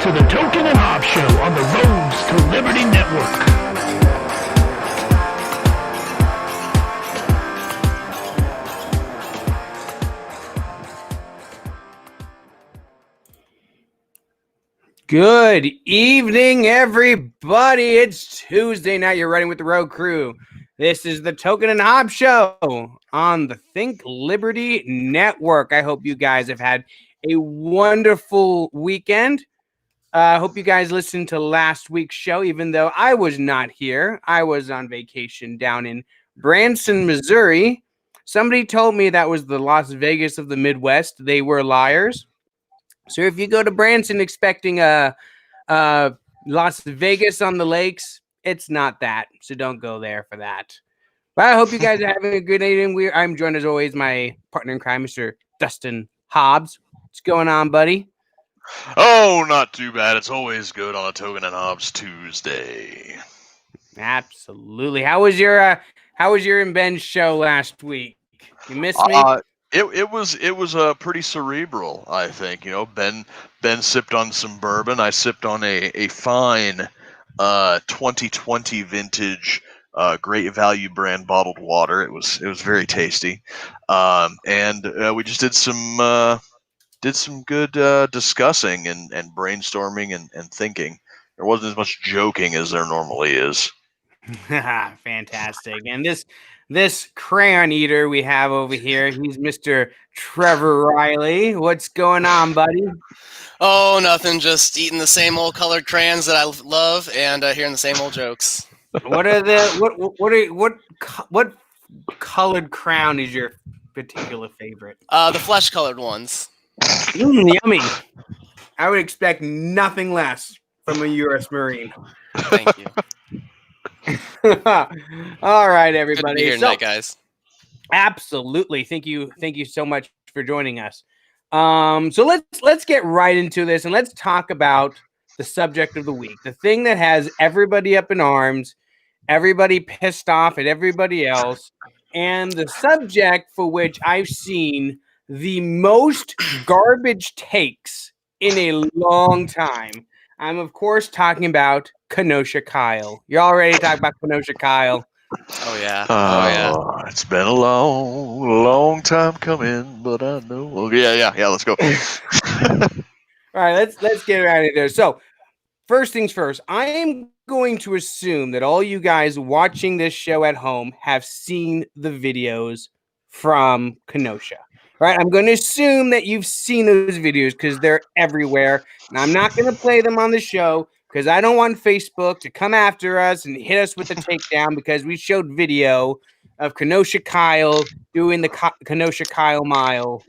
to the Token and Hobbs Show on the Roads to Liberty Network. Good evening, everybody. It's Tuesday night. You're riding with the road crew. This is the Token and Hobbs Show on the Think Liberty Network. I hope you guys have had a wonderful weekend. I hope you guys listened to last week's show, even though I was not here. I was on vacation down in Branson, Missouri. Somebody told me that was the Las Vegas of the Midwest. They were liars. So if you go to Branson expecting a Las Vegas on the lakes, it's not that. So don't go there for that. But I hope you guys are having a good evening. I'm joined as always my partner in crime, Mr. Dustin Hobbs. What's going on, buddy? Oh, not too bad. It's always good on a Token and Hobbs Tuesday. Absolutely. How was your and Ben's show last week? You missed me? It was pretty cerebral, I think. You know, Ben sipped on some bourbon. I sipped on a fine 2020 vintage Great Value brand bottled water. It was very tasty. And we just did some good discussing and brainstorming and thinking. There wasn't as much joking as there normally is. Fantastic. And this crayon eater we have over here, he's Mr. Trevor Reiley. What's going on, buddy? Oh, nothing. Just eating the same old colored crayons that I love and hearing the same old jokes. What colored crown is your particular favorite? The flesh colored ones. Yummy. I would expect nothing less from a U.S. Marine. Thank you. All right, everybody. Good to be here tonight, guys. Absolutely. Thank you so much for joining us. So let's get right into this and let's talk about the subject of the week, the thing that has everybody up in arms, everybody pissed off at everybody else, and the subject for which I've seen the most garbage takes in a long time. I'm, of course, talking about Kenosha Kyle. You're all ready to talk about Kenosha Kyle? Oh, yeah. It's been a long time coming, but I know. Yeah, let's go. All right, let's get right into there. So, first things first, I am going to assume that all you guys watching this show at home have seen the videos from Kenosha. Right, I'm going to assume that you've seen those videos because they're everywhere. And I'm not going to play them on the show because I don't want Facebook to come after us and hit us with a takedown because we showed video of Kenosha Kyle doing the Kenosha Kyle mile.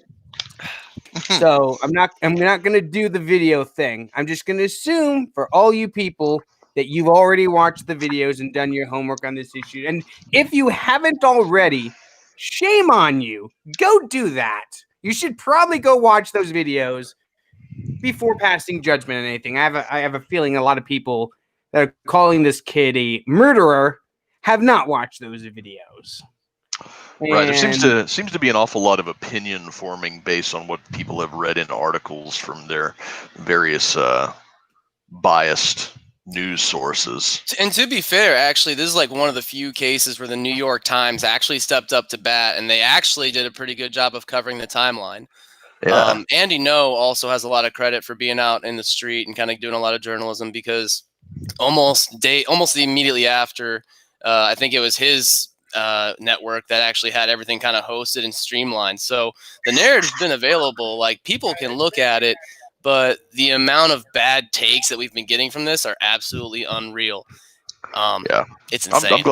So I'm not going to do the video thing. I'm just going to assume for all you people that you've already watched the videos and done your homework on this issue. And if you haven't already, shame on you. Go do that. You should probably go watch those videos before passing judgment on anything. I have a feeling a lot of people that are calling this kid a murderer have not watched those videos. Right. There seems to be an awful lot of opinion forming based on what people have read in articles from their various biased news sources. And to be fair, actually, this is like one of the few cases where the New York Times actually stepped up to bat, and they actually did a pretty good job of covering the timeline. Yeah. Andy No also has a lot of credit for being out in the street and kind of doing a lot of journalism because almost immediately after, I think it was his network that actually had everything kind of hosted and streamlined. So the narrative's been available. Like, people can look at it. But the amount of bad takes that we've been getting from this are absolutely unreal. Yeah, it's insane.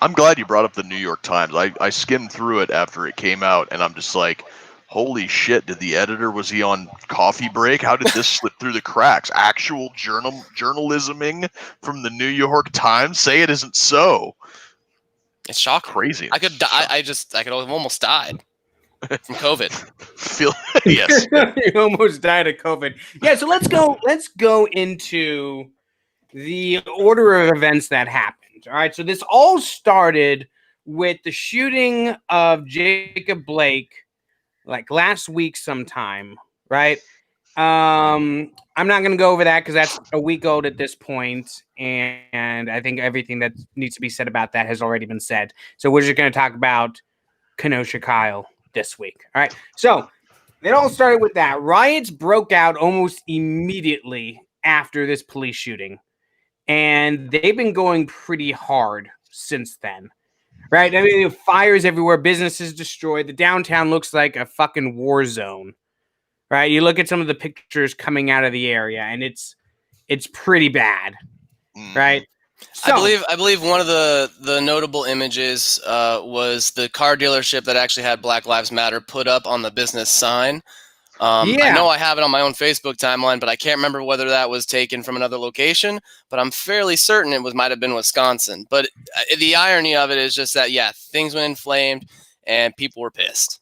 I'm glad you brought up the New York Times. I skimmed through it after it came out, and I'm just like, holy shit! Was he on coffee break? How did this slip through the cracks? Actual journalisming from the New York Times? Say it isn't so. It's shocking. Crazy. I could die. I could have almost died from COVID. Yes. You almost died of COVID. Yeah, so let's go into the order of events that happened. All right, so this all started with the shooting of Jacob Blake like last week sometime, right? I'm not going to go over that because that's a week old at this point, and I think everything that needs to be said about that has already been said. So we're just going to talk about Kenosha Kyle this week. All right. So it all started with that. Riots broke out almost immediately after this police shooting, and they've been going pretty hard since then. Right? I mean, fires everywhere, businesses destroyed. The downtown looks like a fucking war zone. Right? You look at some of the pictures coming out of the area, and it's pretty bad. Right? So, I believe one of the notable images was the car dealership that actually had Black Lives Matter put up on the business sign. I know I have it on my own Facebook timeline, but I can't remember whether that was taken from another location. But I'm fairly certain it might have been Wisconsin. But the irony of it is just that, yeah, things went inflamed and people were pissed.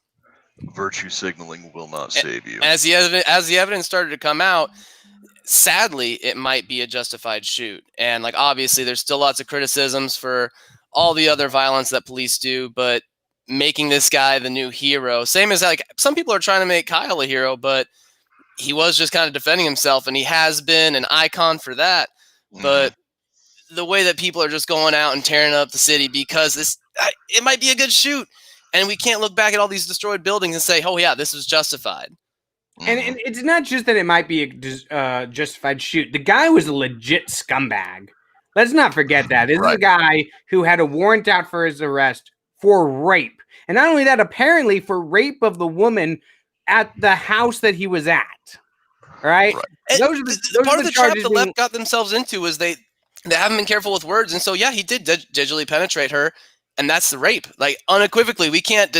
Virtue signaling will not save you. As the evidence started to come out, sadly, it might be a justified shoot. And like obviously, there's still lots of criticisms for all the other violence that police do, but making this guy the new hero, same as like some people are trying to make Kyle a hero, but he was just kind of defending himself, and he has been an icon for that. But the way that people are just going out and tearing up the city because it might be a good shoot, and we can't look back at all these destroyed buildings and say, oh yeah, this was justified. And it's not just that it might be a justified shoot. The guy was a legit scumbag. Let's not forget that. This is a guy who had a warrant out for his arrest for rape. And not only that, apparently for rape of the woman at the house that he was at. All right? Those are the trap the left got themselves into is they haven't been careful with words. And so, yeah, he did digitally penetrate her. And that's the rape. Like, unequivocally, we can't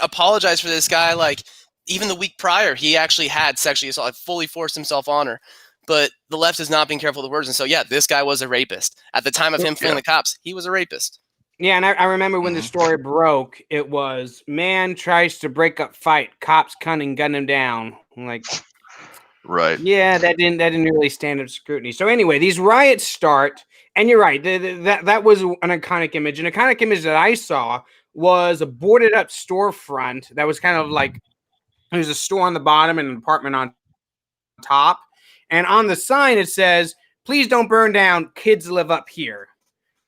apologize for this guy. Like, even the week prior, he actually had sexually assaulted, fully forced himself on her. But the left has not been careful with the words. And so, yeah, this guy was a rapist. At the time of him fleeing the cops, he was a rapist. Yeah, and I remember when the story broke, it was, man tries to break up fight, cops come and gun him down. I'm like, right. Yeah, that didn't really stand up to scrutiny. So anyway, these riots start, and you're right, that was an iconic image. An iconic image that I saw was a boarded up storefront that was kind of like, there's a store on the bottom and an apartment on top. And on the sign, it says, please don't burn down. Kids live up here.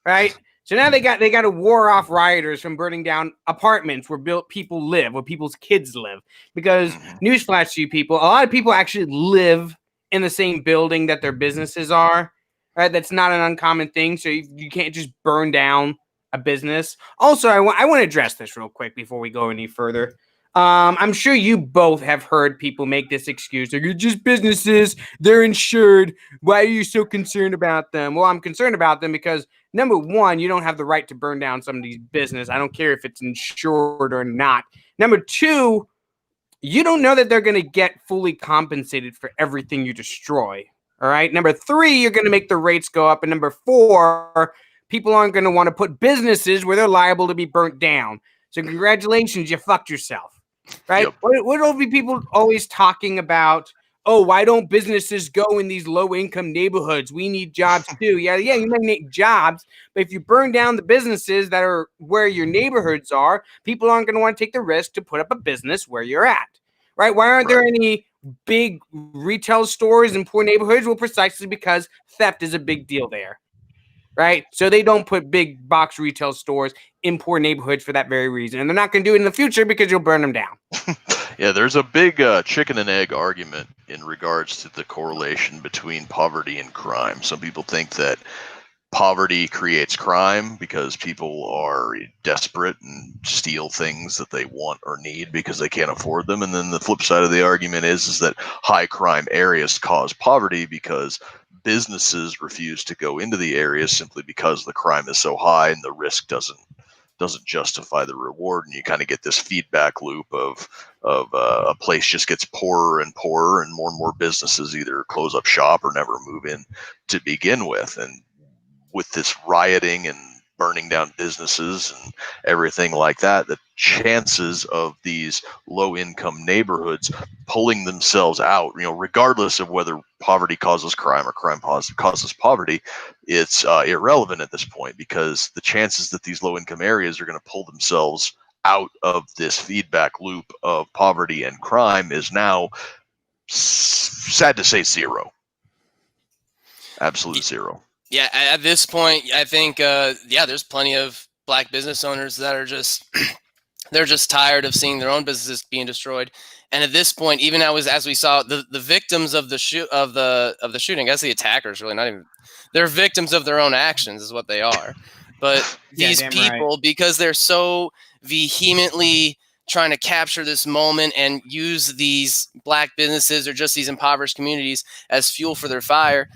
Right? So now they got to war off rioters from burning down apartments where people live, where people's kids live. Because, newsflash to you people, a lot of people actually live in the same building that their businesses are. Right? That's not an uncommon thing. So you can't just burn down a business. Also, I want to address this real quick before we go any further. I'm sure you both have heard people make this excuse. They're just businesses. They're insured. Why are you so concerned about them? Well, I'm concerned about them because, number one, you don't have the right to burn down somebody's business. I don't care if it's insured or not. Number two, you don't know that they're going to get fully compensated for everything you destroy. All right. Number three, you're going to make the rates go up. And number four, people aren't going to want to put businesses where they're liable to be burnt down. So congratulations, you fucked yourself. Right? Yep. What will be people always talking about? Oh, why don't businesses go in these low-income neighborhoods? We need jobs too. Yeah, you may need jobs, but if you burn down the businesses that are where your neighborhoods are, people aren't going to want to take the risk to put up a business where you're at. Right? Why aren't there any big retail stores in poor neighborhoods? Well, precisely because theft is a big deal there. Right? So they don't put big box retail stores in poor neighborhoods for that very reason. And they're not going to do it in the future because you'll burn them down. Yeah, there's a big chicken and egg argument in regards to the correlation between poverty and crime. Some people think that poverty creates crime because people are desperate and steal things that they want or need because they can't afford them. And then the flip side of the argument is that high crime areas cause poverty because businesses refuse to go into the areas simply because the crime is so high and the risk doesn't justify the reward, and you kind of get this feedback loop of a place just gets poorer and poorer, and more businesses either close up shop or never move in to begin with. And with this rioting and burning down businesses and everything like that, the chances of these low-income neighborhoods pulling themselves out, regardless of whether poverty causes crime or crime causes poverty, it's irrelevant at this point, because the chances that these low-income areas are going to pull themselves out of this feedback loop of poverty and crime is now sad to say, zero. Absolute zero. Yeah, at this point, I think, there's plenty of black business owners that are just they're just tired of seeing their own businesses being destroyed. And at this point, even as we saw the victims of the shooting, I guess the attackers really not even they're victims of their own actions is what they are. But these people, because they're so vehemently trying to capture this moment and use these black businesses or just these impoverished communities as fuel for their fire,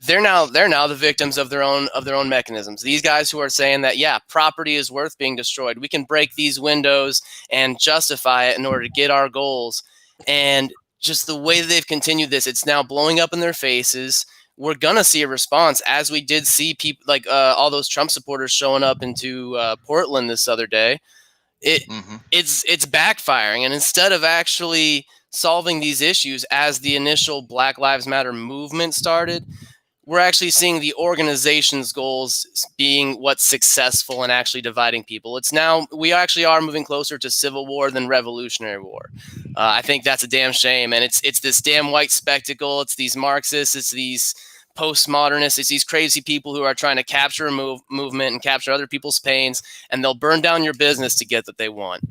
they're now the victims of their own mechanisms. These guys who are saying that, yeah, property is worth being destroyed. We can break these windows and justify it in order to get our goals. And just the way that they've continued this, it's now blowing up in their faces. We're gonna see a response, as we did see people like all those Trump supporters showing up into Portland this other day. It's backfiring, and instead of actually solving these issues as the initial Black Lives Matter movement started, we're actually seeing the organization's goals being what's successful and actually dividing people. It's now, we actually are moving closer to civil war than revolutionary war. I think that's a damn shame. And it's this damn white spectacle. It's these Marxists. It's these postmodernists. It's these crazy people who are trying to capture a movement and capture other people's pains, and they'll burn down your business to get what they want.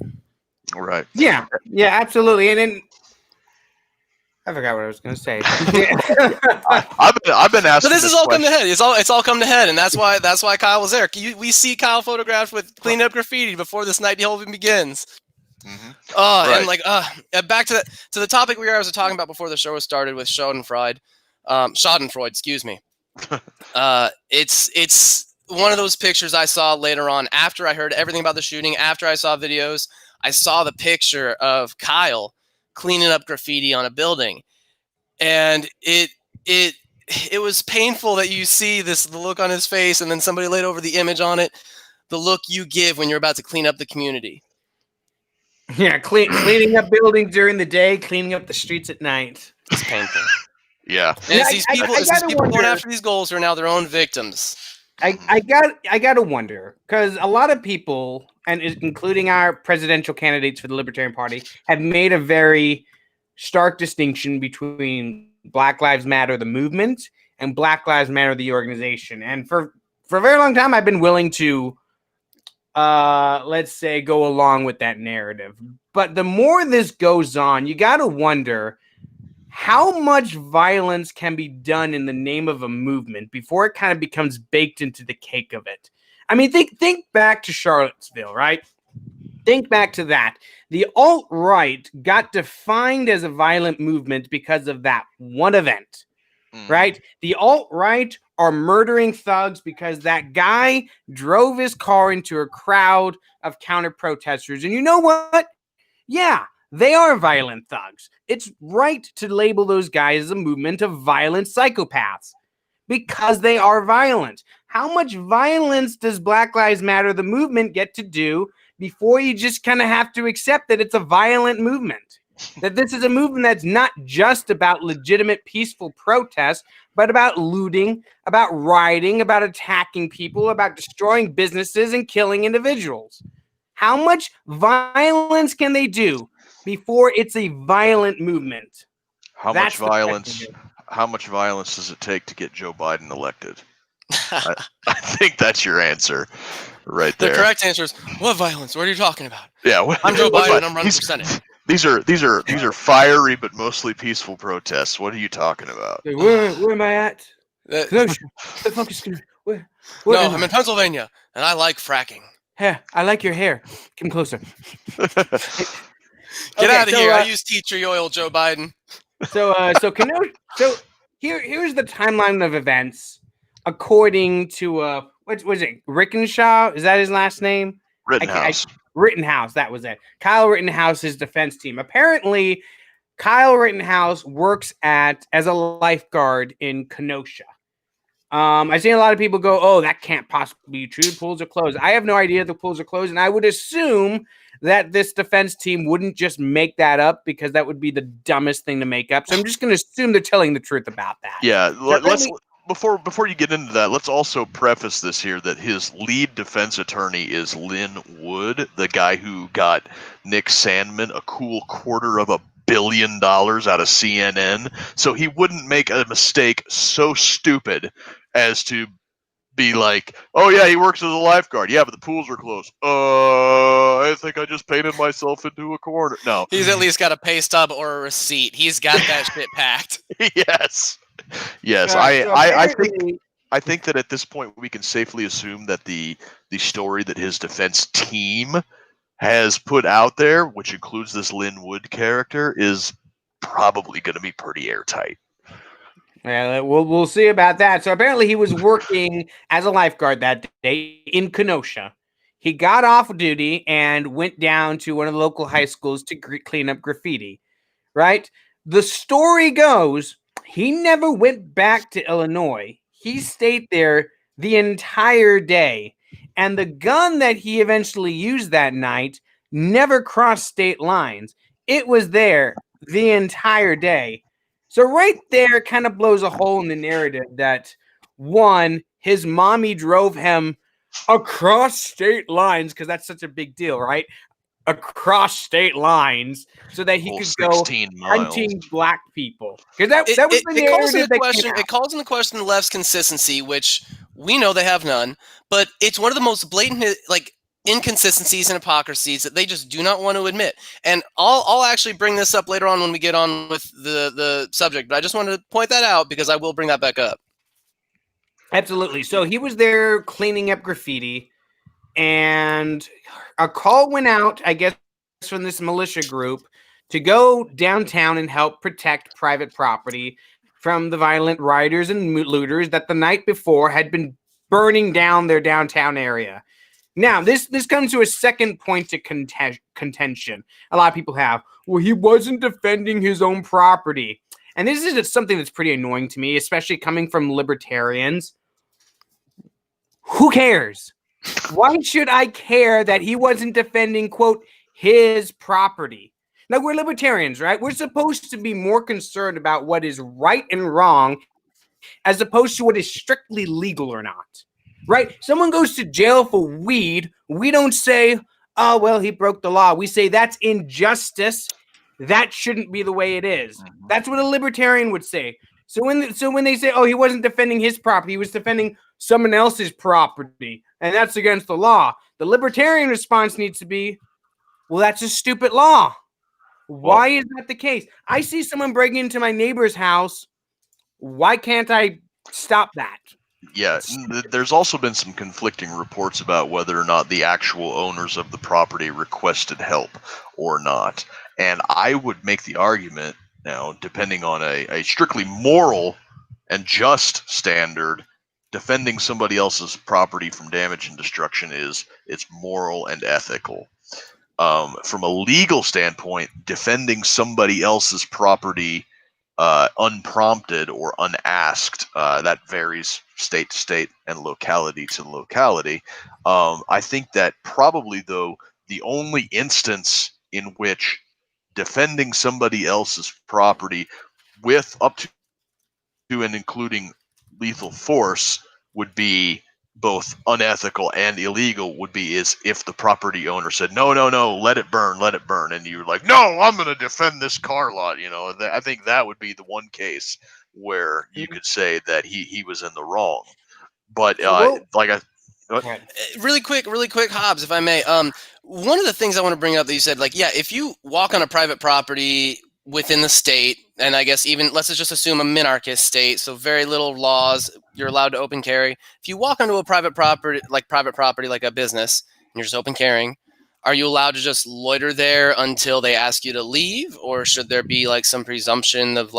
Right. Yeah, absolutely. And then I forgot what I was going to say. I've been asking. So this is all come to head. It's all come to head, and that's why Kyle was there. We see Kyle photographed with cleaning up graffiti before this night even begins. Right. And like back to the topic we were talking about before the show was started with Schadenfreude, excuse me. It's one of those pictures I saw later on after I heard everything about the shooting. After I saw videos, I saw the picture of Kyle cleaning up graffiti on a building, and it was painful that you see the look on his face, and then somebody laid over the image on it, the look you give when you're about to clean up the community. Yeah, cleaning up buildings during the day, cleaning up the streets at night. It's painful. Yeah. And it's these people going after these goals who are now their own victims. I gotta wonder, because a lot of people, and including our presidential candidates for the Libertarian Party, have made a very stark distinction between Black Lives Matter, the movement, and Black Lives Matter, the organization. And for a very long time, I've been willing to, let's say, go along with that narrative. But the more this goes on, you gotta wonder how much violence can be done in the name of a movement before it kind of becomes baked into the cake of it. I mean, think back to Charlottesville, right? Think back to that. The alt-right got defined as a violent movement because of that one event, right? The alt-right are murdering thugs because that guy drove his car into a crowd of counter-protesters. And you know what? Yeah, they are violent thugs. It's right to label those guys as a movement of violent psychopaths because they are violent. How much violence does Black Lives Matter, the movement, get to do before you just kind of have to accept that it's a violent movement? That this is a movement that's not just about legitimate peaceful protest, but about looting, about rioting, about attacking people, about destroying businesses and killing individuals. How much violence can they do before it's a violent movement? How much violence does it take to get Joe Biden elected? I think that's your answer right there. The correct answer is, what violence? What are you talking about? Yeah, I'm Joe Biden. I'm running for Senate. These are fiery but mostly peaceful protests. What are you talking about? Where am I at? Kenosha. The fuck is where no, I'm in Pennsylvania, and I like fracking. Hey, I like your hair. Come closer. Get out of here! I use tea tree oil, Joe Biden. So Kenosha. So here's the timeline of events according to what was it? Rickenshaw? Is that his last name? Rittenhouse. Rittenhouse. That was it. Kyle Rittenhouse's defense team. Apparently, Kyle Rittenhouse works as a lifeguard in Kenosha. I've seen a lot of people go, "Oh, that can't possibly be true. The pools are closed." I have no idea the pools are closed, and I would assume that this defense team wouldn't just make that up because that would be the dumbest thing to make up. So I'm just going to assume they're telling the truth about that. Yeah, before you get into that, let's also preface this here that his lead defense attorney is Lynn Wood, the guy who got Nick Sandmann a cool $250 billion out of CNN, so he wouldn't make a mistake so stupid as to be like, oh yeah, he works as a lifeguard. Yeah, but the pools are closed. I think I just painted myself into a corner. No. He's at least got a pay stub or a receipt. He's got that shit packed. Yes. Yes. So I think that at this point we can safely assume that the story that his defense team has put out there, which includes this Lynn Wood character, is probably going to be pretty airtight. Well, we'll see about that. So apparently he was working as a lifeguard that day in Kenosha. He got off duty and went down to one of the local high schools to clean up graffiti, right? The story goes he never went back to Illinois. He stayed there the entire day. And the gun that he eventually used that night never crossed state lines. It was there the entire day. So right there kind of blows a hole in the narrative that, one, his mommy drove him across state lines, because that's such a big deal, right? Across state lines so that he could go 16 miles. hunting black people. Because that was the narrative that came out. It calls into question the left's consistency, which we know they have none, but it's one of the most blatant inconsistencies and hypocrisies that they just do not want to admit. And I'll actually bring this up later on when we get on with the subject, but I just wanted to point that out because I will bring that back up. Absolutely. So he was there cleaning up graffiti, and a call went out, I guess, from this militia group to go downtown and help protect private property from the violent rioters and looters that the night before had been burning down their downtown area. Now, this comes to a second point to contention. A lot of people have, well, he wasn't defending his own property. And this is something that's pretty annoying to me, especially coming from libertarians. Who cares? Why should I care that he wasn't defending, quote, his property? Now, we're libertarians, right? We're supposed to be more concerned about what is right and wrong as opposed to what is strictly legal or not. Right? Someone goes to jail for weed. We don't say, oh, well, he broke the law. We say that's injustice. That shouldn't be the way it is. That's what a libertarian would say. So when they say, oh, he wasn't defending his property, he was defending someone else's property, and that's against the law. The libertarian response needs to be, well, that's a stupid law. Why is that the case? I see someone breaking into my neighbor's house. Why can't I stop that? Yeah, there's also been some conflicting reports about whether or not the actual owners of the property requested help or not. And I would make the argument now, depending on a strictly moral and just standard, defending somebody else's property from damage and destruction it's moral and ethical. From a legal standpoint, defending somebody else's property unprompted or unasked, that varies state to state and locality to locality. I think that probably, though, the only instance in which defending somebody else's property with up to and including lethal force would be both unethical and illegal is if the property owner said, no, let it burn. And you're like, no, I'm going to defend this car lot. I think that would be the one case where you could say that he was in the wrong. But really quick, Hobbs, if I may. One of the things I want to bring up that you said, if you walk on a private property within the state, and I guess even let's just assume a minarchist state, so very little laws, you're allowed to open carry. If you walk onto a private property like a business, and you're just open carrying, are you allowed to just loiter there until they ask you to leave, or should there be some presumption of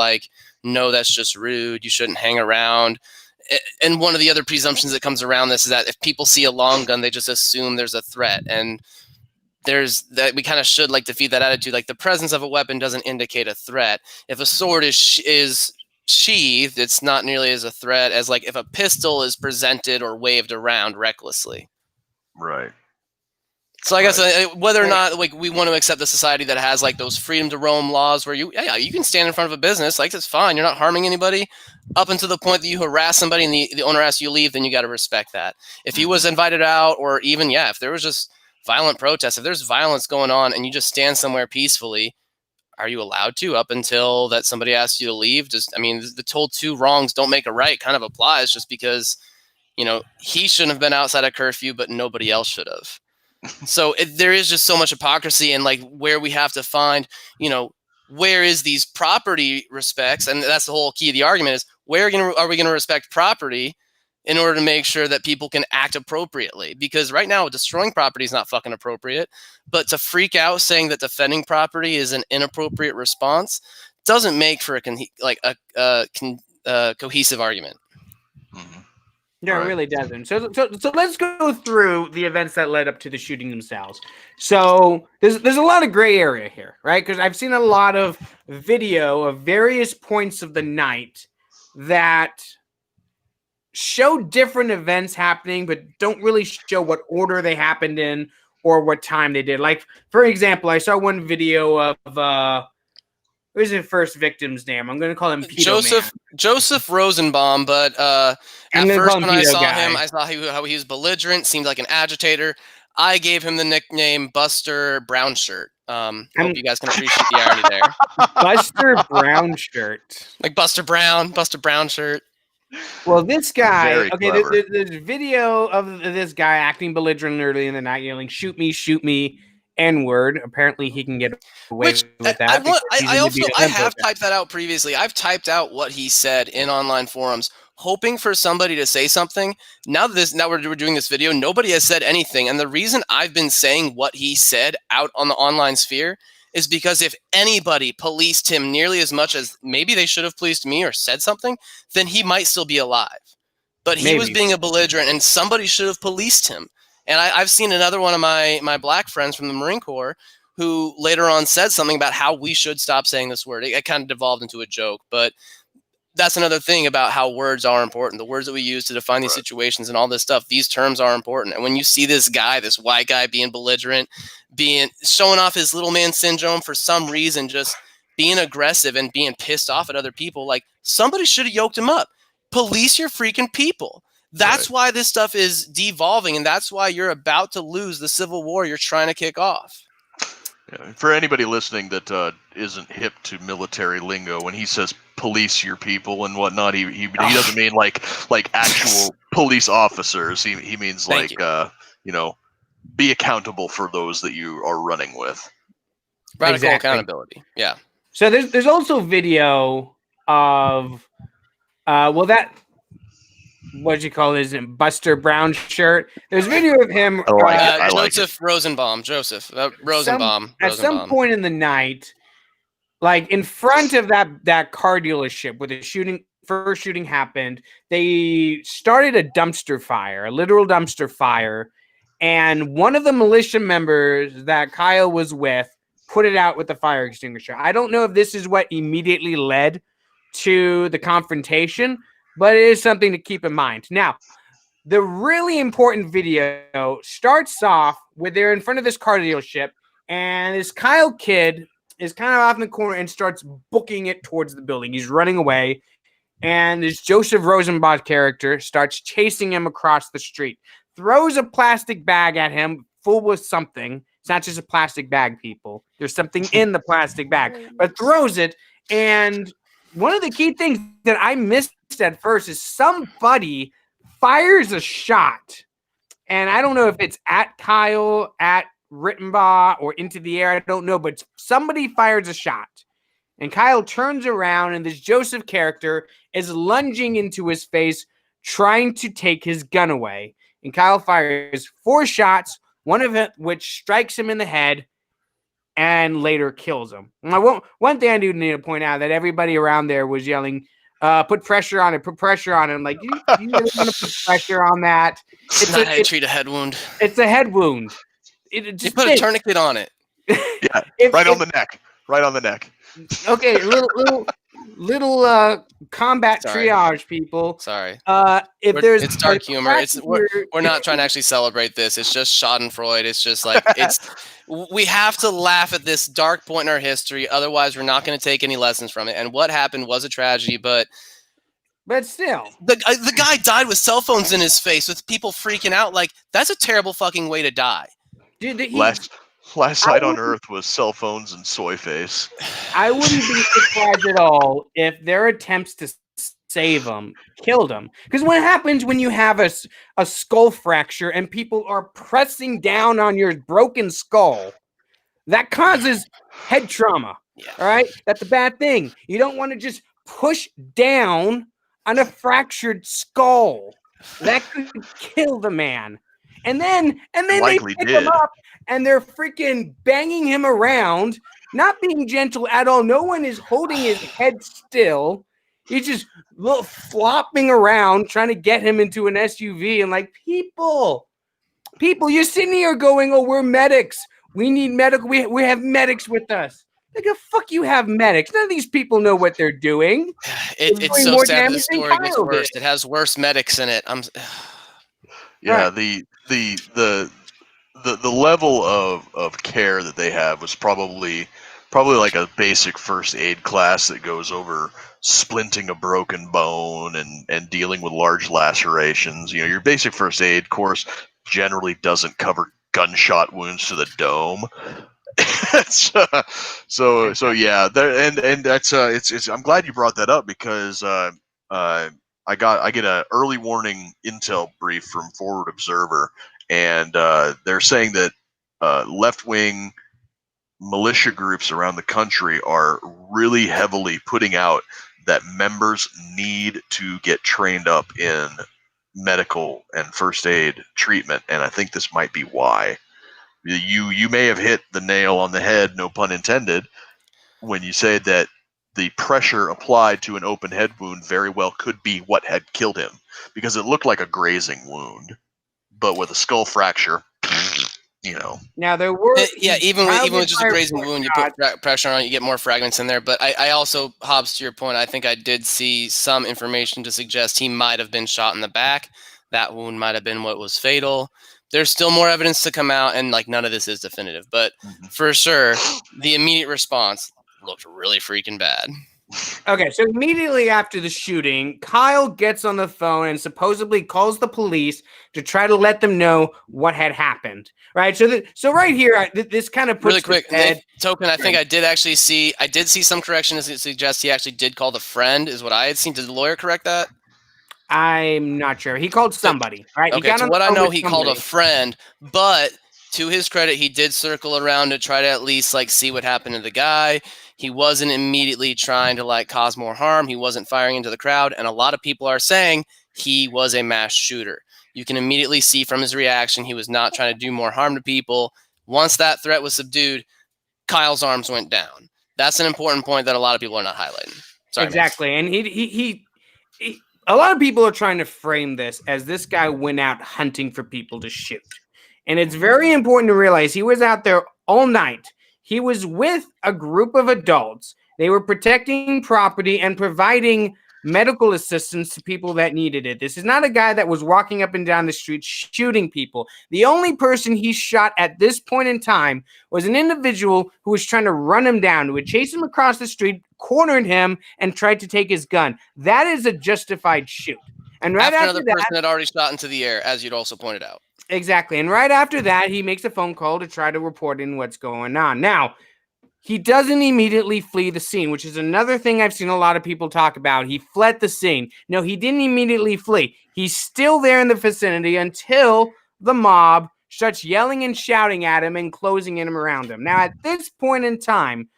no, that's just rude, you shouldn't hang around? And one of the other presumptions that comes around this is that if people see a long gun, they just assume there's a threat, and there's that we kind of should defeat that attitude. The presence of a weapon doesn't indicate a threat. If a sword is sheathed, it's not nearly as a threat as if a pistol is presented or waved around recklessly. Right. So I guess whether or not we want to accept the society that has those freedom to roam laws where you can stand in front of a business, it's fine, you're not harming anybody, up until the point that you harass somebody and the owner asks you to leave, then you got to respect that. If he was invited out, or even if there was just violent protests, if there's violence going on and you just stand somewhere peacefully, are you allowed to up until that somebody asks you to leave? The told two wrongs don't make a right kind of applies, just because, he shouldn't have been outside of curfew, but nobody else should have. So there is just so much hypocrisy, and like where we have to find, where is these property respects? And that's the whole key of the argument is where are we going to respect property in order to make sure that people can act appropriately? Because right now destroying property is not fucking appropriate, but to freak out saying that defending property is an inappropriate response doesn't make for a cohesive argument. Mm-hmm. No, it really doesn't. So let's go through the events that led up to the shooting themselves. So there's a lot of gray area here, right? Because I've seen a lot of video of various points of the night that show different events happening, but don't really show what order they happened in or what time they did. Like, for example, I saw one video of what is the first victim's name? I'm going to call him Pedo Joseph Rosenbaum, but at first when I saw him, I saw how he was belligerent, seemed like an agitator. I gave him the nickname Buster Brownshirt. Hope you guys can appreciate the irony there. Buster Brownshirt. Like Buster Brownshirt. Well, this guy, there's video of this guy acting belligerent early in the night, yelling, shoot me, N-word. Apparently he can get away with that. I have typed that out previously. I've typed out what he said in online forums, hoping for somebody to say something. Now we're doing this video, nobody has said anything. And the reason I've been saying what he said out on the online sphere is because if anybody policed him nearly as much as maybe they should have policed me or said something, then he might still be alive. But he was being a belligerent, and somebody should have policed him. And I've seen another one of my black friends from the Marine Corps who later on said something about how we should stop saying this word. It kind of devolved into a joke, but that's another thing about how words are important. The words that we use to define these situations and all this stuff, these terms are important. And when you see this white guy being belligerent, showing off his little man syndrome for some reason, just being aggressive and being pissed off at other people, like somebody should have yoked him up. Police your freaking people. That's why this stuff is devolving, and that's why you're about to lose the civil war you're trying to kick off. Yeah, for anybody listening that isn't hip to military lingo, when he says police your people and whatnot, he doesn't mean like actual police officers. He means be accountable for those that you are running with. Radical accountability. Yeah. So there's also video of what you call his name? Buster Brownshirt. There's video of him. Joseph Rosenbaum. At some point in the night, like in front of that car dealership where the first shooting happened, they started a literal dumpster fire, and one of the militia members that Kyle was with put it out with the fire extinguisher. I don't know if this is what immediately led to the confrontation, but it is something to keep in mind. Now, the really important video starts off where they're in front of this car dealership, and this Kyle kid is kind of off in the corner and starts booking it towards the building. He's running away, and this Joseph Rosenbaum character starts chasing him across the street, throws a plastic bag at him full with something. It's not just a plastic bag, people. There's something in the plastic bag, but throws it, and one of the key things that I missed at first is somebody fires a shot. And I don't know if it's at Kyle, at Rittenbaugh, or into the air. I don't know, but somebody fires a shot. And Kyle turns around, and this Joseph character is lunging into his face, trying to take his gun away. And Kyle fires 4 shots, one of which strikes him in the head, and later kills him. One thing I do need to point out that everybody around there was yelling, put pressure on it, put pressure on it. I'm like, you really want to put pressure on that? Treat a head wound. It's a head wound. You put a tourniquet on it. Yeah, right on the neck. Right on the neck. Okay, little combat triage, people. Sorry. It's dark humor. We're not trying to actually celebrate this. It's just Schadenfreude. It's just like we have to laugh at this dark point in our history. Otherwise, we're not going to take any lessons from it. And what happened was a tragedy, but still, the guy died with cell phones in his face, with people freaking out. Like, that's a terrible fucking way to die. Dude, Last sight on Earth was cell phones and soy face. I wouldn't be surprised at all if their attempts to save him killed him. Because what happens when you have a skull fracture and people are pressing down on your broken skull? That causes head trauma. Yeah. All right? That's a bad thing. You don't want to just push down on a fractured skull. That could kill the man. And then they pick him up and they're freaking banging him around, not being gentle at all. No one is holding his head still. He's just flopping around trying to get him into an SUV. And like, people, you're sitting here going, oh, we're medics. We need medical. We have medics with us. Like, the fuck you have medics? None of these people know what they're doing. It's so sad the story gets worse. It has worse medics in it. Yeah, right. The level of care that they have was probably like a basic first aid class that goes over splinting a broken bone and dealing with large lacerations. You know, your basic first aid course generally doesn't cover gunshot wounds to the dome. so yeah, and that's it's I'm glad you brought that up because I get a early warning intel brief from Forward Observer, and they're saying that left-wing militia groups around the country are really heavily putting out that members need to get trained up in medical and first aid treatment, and I think this might be why. You may have hit the nail on the head, no pun intended, when you said that the pressure applied to an open head wound very well could be what had killed him, because it looked like a grazing wound, but with a skull fracture, you know. Now there were even with just a grazing wound, you put pressure on it, you get more fragments in there. But I also, Hobbs, to your point, I think I did see some information to suggest he might have been shot in the back. That wound might have been what was fatal. There's still more evidence to come out, and like none of this is definitive. But for sure, the immediate response looked really freaking bad. Okay, so immediately after the shooting, Kyle gets on the phone and supposedly calls the police to try to let them know what had happened. Right, so right here, this kind of puts really quick. Token, I think I did see some correction to suggest he actually did call the friend, is what I had seen. Did the lawyer correct that? I'm not sure. He called somebody. Right? Okay, so what I know, he called a friend, but to his credit, he did circle around to try to at least like see what happened to the guy. He wasn't immediately trying to like cause more harm. He wasn't firing into the crowd, and a lot of people are saying he was a mass shooter. You can immediately see from his reaction he was not trying to do more harm to people. Once that threat was subdued, Kyle's arms went down. That's an important point that a lot of people are not highlighting. Sorry, exactly, man. And he a lot of people are trying to frame this as this guy went out hunting for people to shoot. And it's very important to realize he was out there all night. He was with a group of adults. They were protecting property and providing medical assistance to people that needed it. This is not a guy that was walking up and down the street shooting people. The only person he shot at this point in time was an individual who was trying to run him down, who had chased him across the street, cornered him, and tried to take his gun. That is a justified shoot. And right after another person had already shot into the air, as you'd also pointed out. Exactly. And right after that, he makes a phone call to try to report in what's going on. Now, he doesn't immediately flee the scene, which is another thing I've seen a lot of people talk about. He fled the scene. No, he didn't immediately flee. He's still there in the vicinity until the mob starts yelling and shouting at him and closing in around him. Now, at this point in time,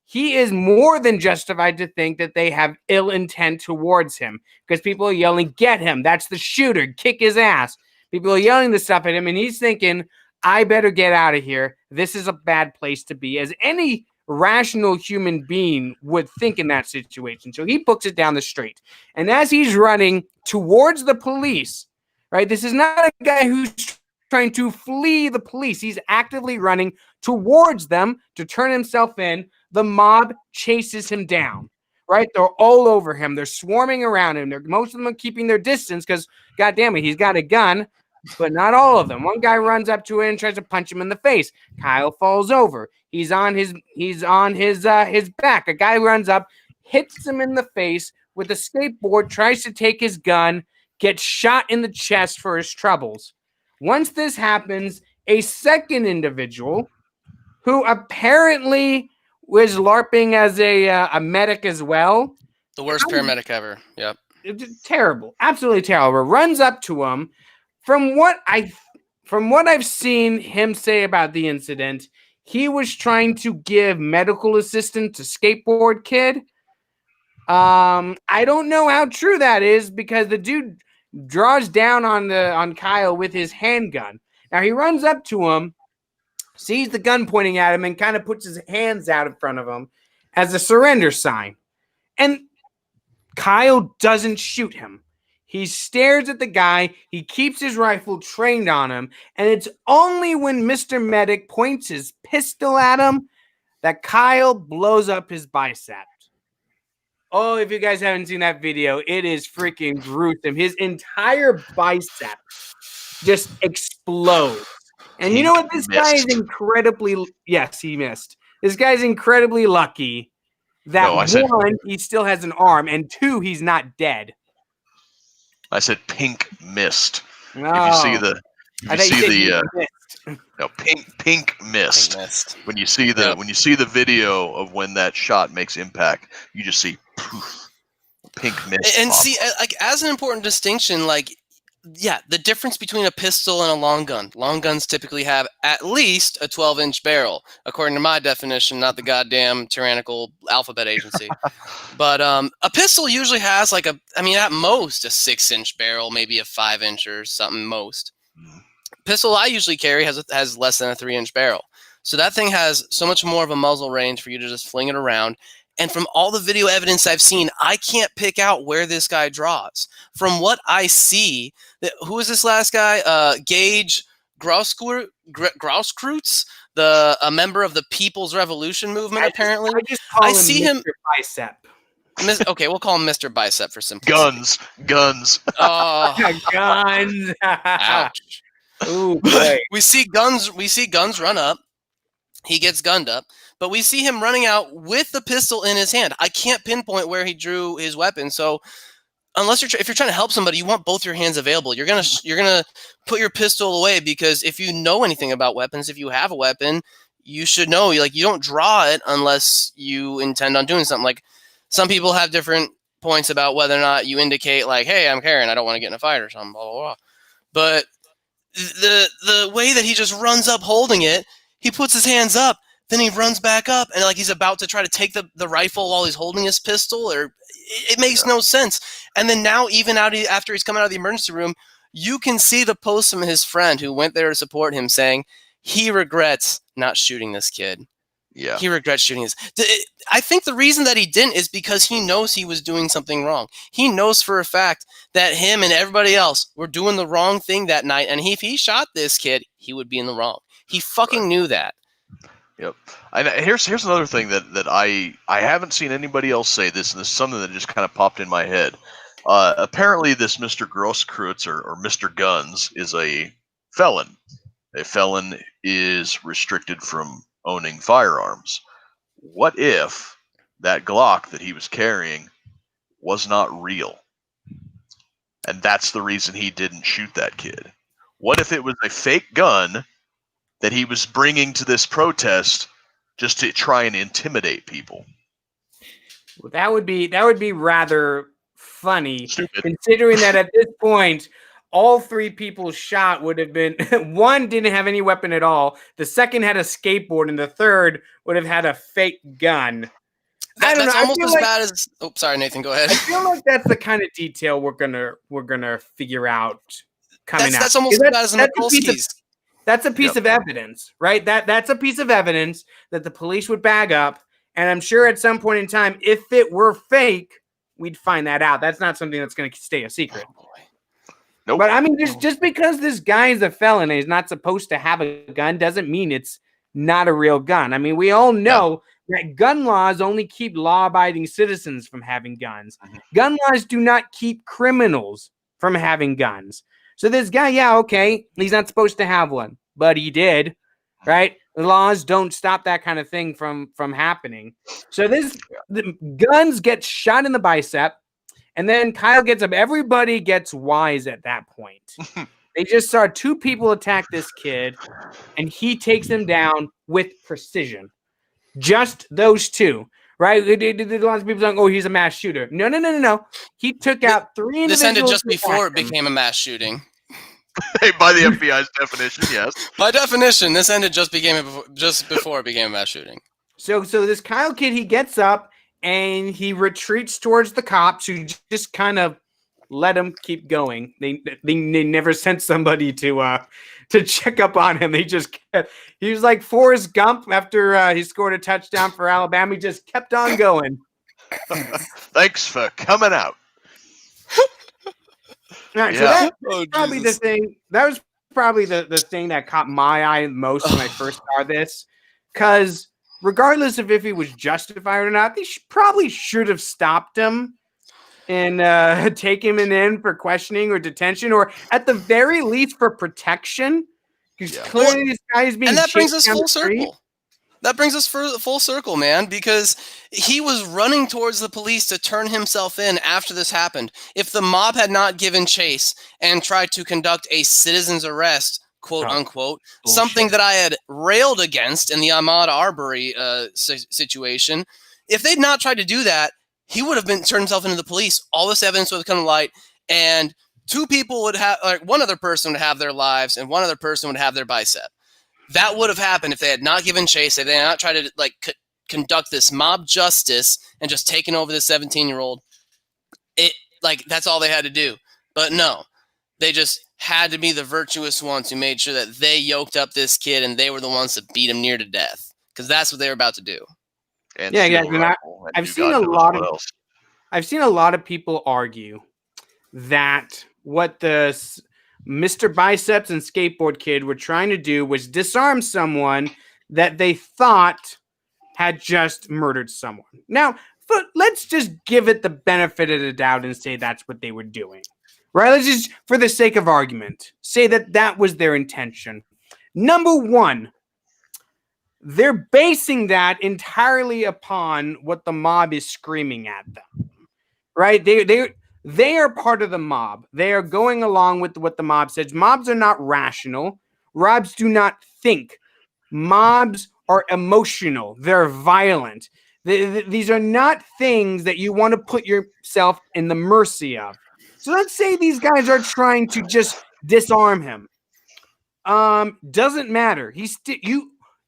he is more than justified to think that they have ill intent towards him because people are yelling, "Get him. That's the shooter. Kick his ass." People are yelling this stuff at him, and he's thinking, I better get out of here. This is a bad place to be, as any rational human being would think in that situation. So he books it down the street. And as he's running towards the police, right, this is not a guy who's trying to flee the police. He's actively running towards them to turn himself in. The mob chases him down. Right? They're all over him. They're swarming around him. Most of them are keeping their distance because, God damn it, he's got a gun, but not all of them. One guy runs up to it and tries to punch him in the face. Kyle falls over. He's on his back. A guy runs up, hits him in the face with a skateboard, tries to take his gun, gets shot in the chest for his troubles. Once this happens, a second individual who apparently was LARPing as a medic as well. The worst paramedic ever. Yep. Terrible, absolutely terrible. Runs up to him. From what I've seen him say about the incident, he was trying to give medical assistance to skateboard kid. I don't know how true that is because the dude draws down on Kyle with his handgun. Now he runs up to him, sees the gun pointing at him, and kind of puts his hands out in front of him as a surrender sign. And Kyle doesn't shoot him. He stares at the guy. He keeps his rifle trained on him. And it's only when Mr. Medic points his pistol at him that Kyle blows up his bicep. Oh, if you guys haven't seen that video, it is freaking gruesome. His entire bicep just explodes. And you know what? This guy is incredibly... Yes, he missed. This guy's incredibly lucky that one, he still has an arm, and two, he's not dead. I said pink mist. No. If you see the pink mist. When you see the video of when that shot makes impact, you just see poof, pink mist. And see, like as an important distinction, like the difference between a pistol and a long gun. Long guns typically have at least a 12-inch barrel, according to my definition, not the goddamn tyrannical alphabet agency. But a pistol usually has at most a 6-inch barrel, maybe a 5-inch or something most. Pistol I usually carry has less than a 3-inch barrel. So that thing has so much more of a muzzle range for you to just fling it around. And from all the video evidence I've seen, I can't pick out where this guy draws. From what I see, who is this last guy? Gage Grauskreutz, a member of the People's Revolution movement, apparently. I see him. Mr. Bicep. Okay, we'll call him Mr. Bicep for simplicity. Guns. Oh, guns. Ouch. Ooh, boy. We see guns run up. He gets gunned up. But we see him running out with the pistol in his hand. I can't pinpoint where he drew his weapon. So unless if you're trying to help somebody, you want both your hands available. You're gonna put your pistol away because if you know anything about weapons, if you have a weapon, you should know. You don't draw it unless you intend on doing something. Like some people have different points about whether or not you indicate like, hey, I'm carrying, I don't want to get in a fight or something, blah blah blah. But the way that he just runs up holding it, he puts his hands up. Then he runs back up and like he's about to try to take the rifle while he's holding his pistol. It makes no sense. And then now, even after he's come out of the emergency room, you can see the post from his friend who went there to support him saying he regrets not shooting this kid. Yeah, he regrets shooting this. I think the reason that he didn't is because he knows he was doing something wrong. He knows for a fact that him and everybody else were doing the wrong thing that night. And if he shot this kid, he would be in the wrong. He fucking knew that. Yep. And here's another thing that I haven't seen anybody else say this, and this is something that just kind of popped in my head. Apparently, this Mr. Grosskreutz or Mr. Guns is a felon. A felon is restricted from owning firearms. What if that Glock that he was carrying was not real? And that's the reason he didn't shoot that kid. What if it was a fake gun that he was bringing to this protest just to try and intimidate people? Well, that would be rather funny, Stupid. Considering that at this point, all three people shot would have been one didn't have any weapon at all, the second had a skateboard, and the third would have had a fake gun. That's almost as bad as. Oh, sorry, Nathan. Go ahead. I feel like that's the kind of detail we're gonna figure out coming out. That's almost as bad as the Mikulskis. That's a piece of evidence, right? That's a piece of evidence that the police would bag up. And I'm sure at some point in time, if it were fake, we'd find that out. That's not something that's going to stay a secret. Oh, boy. Nope. But I mean, just because this guy is a felon and he's not supposed to have a gun doesn't mean it's not a real gun. I mean, we all know that gun laws only keep law-abiding citizens from having guns. Mm-hmm. Gun laws do not keep criminals from having guns. So this guy, he's not supposed to have one, but he did, right? The laws don't stop that kind of thing from happening. So the Guns gets shot in the bicep, and then Kyle gets up. Everybody gets wise at that point. They just saw two people attack this kid, and he takes them down with precision. Just those two, right? Lots of people think, oh, he's a mass shooter. No. He took out three individuals. This ended just before it became a mass shooting. Hey, by the FBI's definition, yes. By definition, this ended just before it became a mass shooting. So this Kyle kid, he gets up and he retreats towards the cops, who just kind of let him keep going. They never sent somebody to check up on him. They just kept, he was like Forrest Gump after he scored a touchdown for Alabama. He just kept on going. Thanks for coming out. All right, so that was probably the thing. That was probably the thing that caught my eye most when I first saw this, because regardless of if he was justified or not, they probably should have stopped him and take him in for questioning or detention, or at the very least for protection. Because clearly this guy is being. And that brings us down full the street. circle. That brings us full circle, man, because he was running towards the police to turn himself in after this happened. If the mob had not given chase and tried to conduct a citizen's arrest, quote unquote, something that I had railed against in the Ahmaud Arbery situation, if they'd not tried to do that, he would have turned himself into the police. All this evidence would have come to light, and two people would have, like, one other person would have their lives, and one other person would have their bicep. That would have happened if they had not given chase, if they had not tried to conduct this mob justice and just taken over the 17-year-old. That's all they had to do. But no, they just had to be the virtuous ones who made sure that they yoked up this kid, and they were the ones that beat him near to death, because that's what they were about to do. And yeah, guys. I've seen a lot of people argue that what the Mr. Biceps and Skateboard Kid were trying to do was disarm someone that they thought had just murdered someone. Now, let's just give it the benefit of the doubt and say that's what they were doing, right? Let's just, for the sake of argument, say that was their intention. Number one, they're basing that entirely upon what the mob is screaming at them, right? They are part of the mob. They are going along with what the mob says. Mobs are not rational. Mobs do not think. Mobs are emotional. They're violent. These are not things that you want to put yourself in the mercy of. So let's say these guys are trying to just disarm him. Doesn't matter.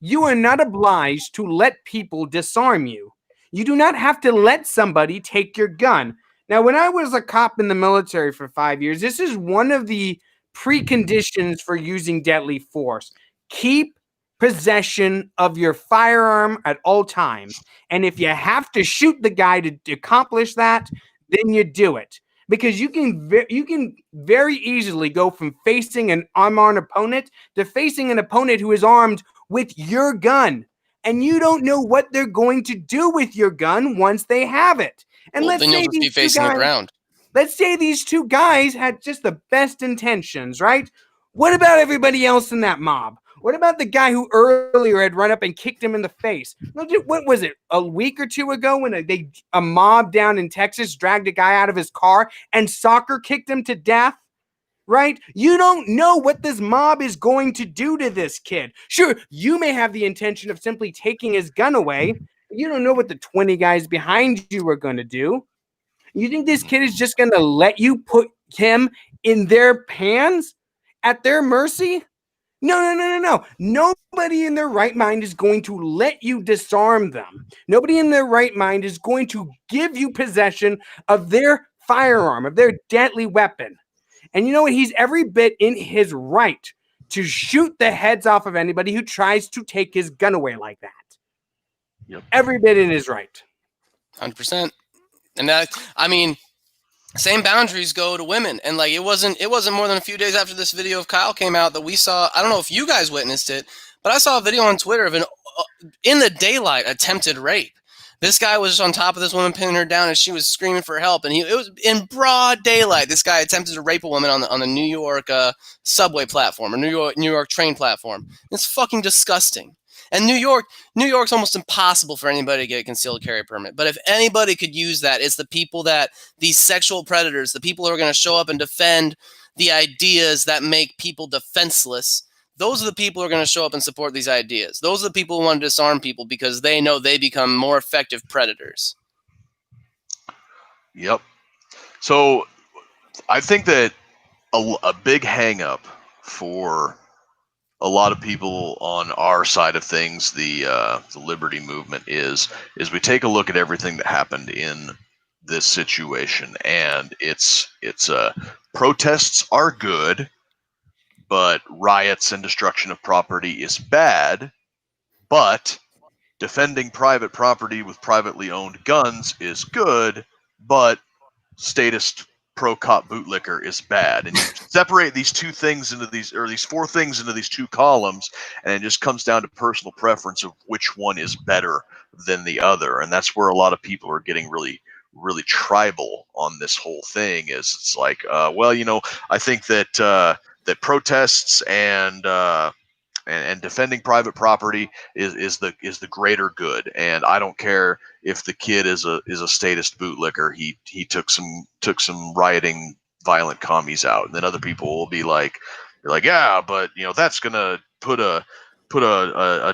You are not obliged to let people disarm you. You do not have to let somebody take your gun. Now, when I was a cop in the military for 5 years, this is one of the preconditions for using deadly force. Keep possession of your firearm at all times. And if you have to shoot the guy to accomplish that, then you do it. Because you can very easily go from facing an unarmed opponent to facing an opponent who is armed with your gun. And you don't know what they're going to do with your gun once they have it. And let's say you'll just be facing the ground. Let's say these two guys had just the best intentions, right? What about everybody else in that mob? What about the guy who earlier had run up and kicked him in the face? What was it, a week or two ago when a mob down in Texas dragged a guy out of his car and soccer kicked him to death? Right? You don't know what this mob is going to do to this kid. Sure, you may have the intention of simply taking his gun away. You don't know what the 20 guys behind you are going to do. You think this kid is just going to let you put him in their hands at their mercy? No. Nobody in their right mind is going to let you disarm them. Nobody in their right mind is going to give you possession of their firearm, of their deadly weapon. And you know what? He's every bit in his right to shoot the heads off of anybody who tries to take his gun away like that. Yep. Every bit in his right. 100%. And that, I mean, same boundaries go to women. And like, it wasn't more than a few days after this video of Kyle came out that we saw, I don't know if you guys witnessed it, but I saw a video on Twitter of an in the daylight attempted rape. This guy was on top of this woman, pinning her down, and she was screaming for help. And it was in broad daylight. This guy attempted to rape a woman on the New York subway platform or New York train platform. It's fucking disgusting. And New York's almost impossible for anybody to get a concealed carry permit. But if anybody could use that, it's the people that these sexual predators, the people who are going to show up and defend the ideas that make people defenseless. Those are the people who are going to show up and support these ideas. Those are the people who want to disarm people because they know they become more effective predators. Yep. So I think that a big hang up for a lot of people on our side of things, the liberty movement, is we take a look at everything that happened in this situation, and it's protests are good, but riots and destruction of property is bad. But defending private property with privately owned guns is good, but statist pro-cop bootlicker is bad. And you separate these two things into these, or these four things into these two columns, and it just comes down to personal preference of which one is better than the other. And that's where a lot of people are getting really tribal on this whole thing. Is it's like, well, I think that that protests and defending private property is the greater good, and I don't care if the kid is a statist bootlicker. He took some rioting violent commies out, and then other people will be like, yeah, but that's gonna put a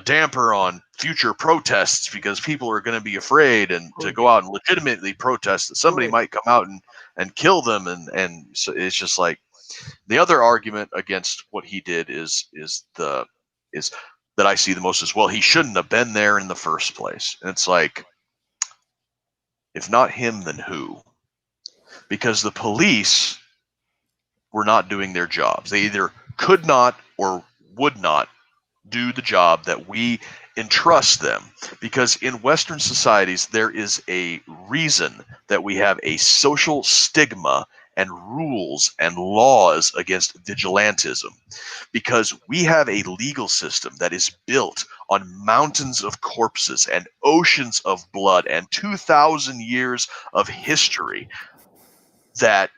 damper on future protests because people are going to be afraid and to go out and legitimately protest that somebody might come out and kill them, and so it's just like the other argument against what he did is that I see the most as well. He shouldn't have been there in the first place. And it's like, if not him, then who? Because the police were not doing their jobs. They either could not or would not do the job that we entrust them. Because in Western societies, there is a reason that we have a social stigma and rules and laws against vigilantism, because we have a legal system that is built on mountains of corpses and oceans of blood and 2,000 years of history, that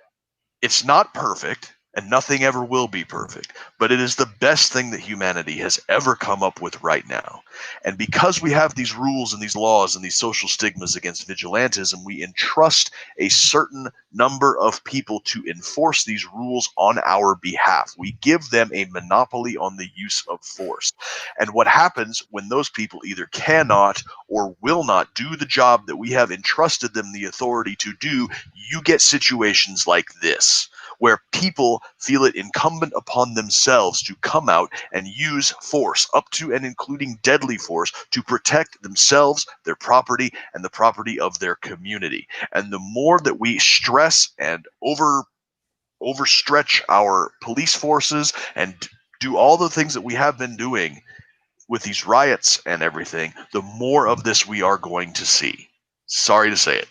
it's not perfect and nothing ever will be perfect, but it is the best thing that humanity has ever come up with right now. And because we have these rules and these laws and these social stigmas against vigilantism, we entrust a certain number of people to enforce these rules on our behalf. We give them a monopoly on the use of force. And what happens when those people either cannot or will not do the job that we have entrusted them the authority to do, you get situations like this, where people feel it incumbent upon themselves to come out and use force, up to and including deadly force, to protect themselves, their property, and the property of their community. And the more that we stress and overstretch our police forces and do all the things that we have been doing with these riots and everything, the more of this we are going to see. Sorry to say it.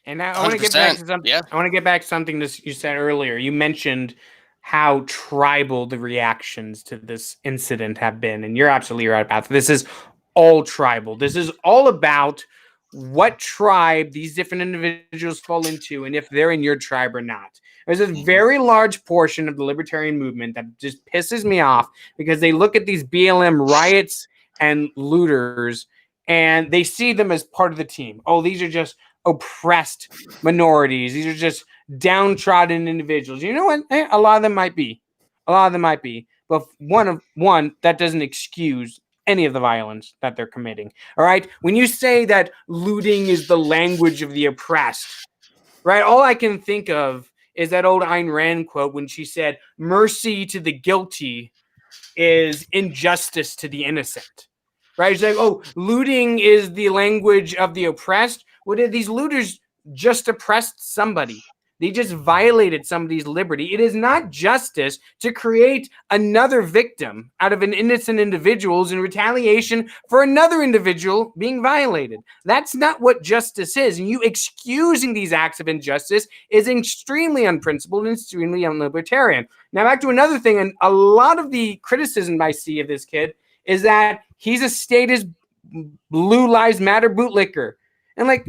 And I want to get back to something. Yeah. I want to get back to something that you said earlier. You mentioned how tribal the reactions to this incident have been, and you're absolutely right about that. This is all tribal. This is all about what tribe these different individuals fall into, and if they're in your tribe or not. There's a very large portion of the libertarian movement that just pisses me off because they look at these BLM riots and looters, and they see them as part of the team. Oh, these are just oppressed minorities. These are just downtrodden individuals. You know what? A lot of them might be. But one that doesn't excuse any of the violence that they're committing. All right. When you say that looting is the language of the oppressed, right? All I can think of is that old Ayn Rand quote when she said, "Mercy to the guilty is injustice to the innocent." Right? It's like, oh, looting is the language of the oppressed. What did these looters just oppressed somebody? They just violated somebody's liberty. It is not justice to create another victim out of an innocent individual in retaliation for another individual being violated. That's not what justice is. And you excusing these acts of injustice is extremely unprincipled and extremely unlibertarian. Now, back to another thing, and a lot of the criticism I see of this kid is that he's a statist Blue Lives Matter bootlicker. And like,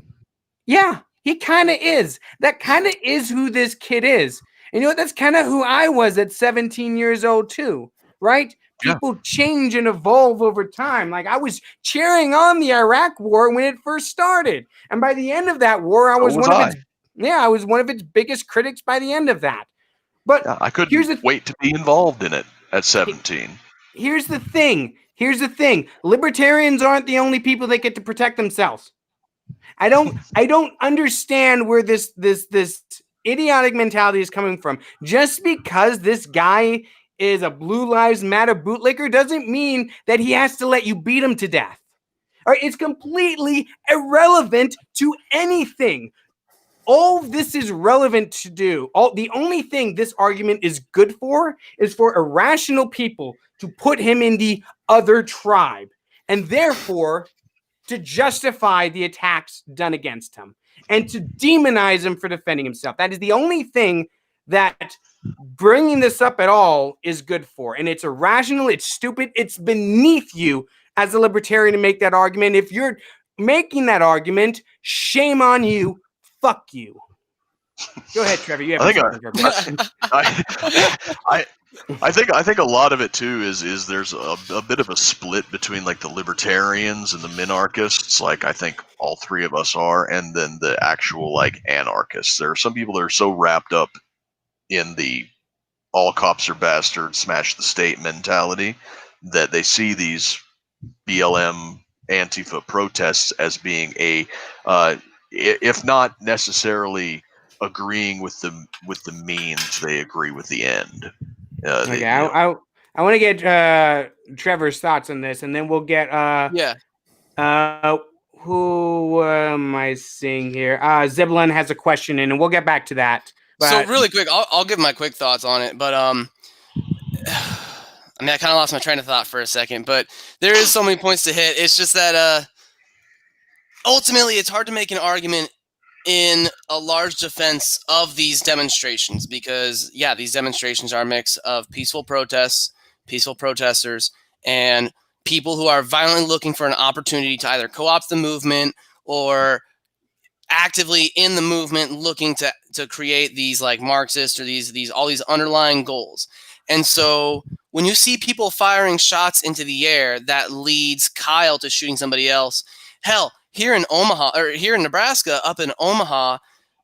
yeah, he kind of is. That kind of is who this kid is. And you know what? That's kind of who I was at 17 years old too, right? people change and evolve over time. Like I was cheering on the Iraq War when it first started, and by the end of that war, I was I was one of its biggest critics by the end of that. But I couldn't wait to be involved in it at 17. Here's the thing. Libertarians aren't the only people that get to protect themselves. I don't understand where this idiotic mentality is coming from. Just because this guy is a Blue Lives Matter bootlicker doesn't mean that he has to let you beat him to death. All right, it's completely irrelevant to anything. All this is relevant to do. The only thing this argument is good for is for irrational people to put him in the other tribe, and therefore to justify the attacks done against him and to demonize him for defending himself. That is the only thing that bringing this up at all is good for. And it's irrational. It's stupid. It's beneath you as a libertarian to make that argument. If you're making that argument, shame on you. Fuck you. Go ahead, Trevor. You have I think a lot of it too is there's a bit of a split between like the libertarians and the minarchists. Like I think all three of us are, and then the actual like anarchists. There are some people that are so wrapped up in the all cops are bastards, smash the state mentality that they see these BLM Antifa protests as being a if not necessarily agreeing with the means, they agree with the end. Okay, I want to get Trevor's thoughts on this, and then we'll get who am I seeing here? Zebulon has a question in, and we'll get back to that. But so really quick, I'll give my quick thoughts on it, but I mean, I kind of lost my train of thought for a second, but there is so many points to hit. It's just that ultimately, it's hard to make an argument in a large defense of these demonstrations because, these demonstrations are a mix of peaceful protests, peaceful protesters, and people who are violently looking for an opportunity to either co-opt the movement or actively in the movement looking to create these like Marxist or these all these underlying goals. And so when you see people firing shots into the air, that leads Kyle to shooting somebody else. Hell, here in Omaha, or here in Nebraska, up in Omaha,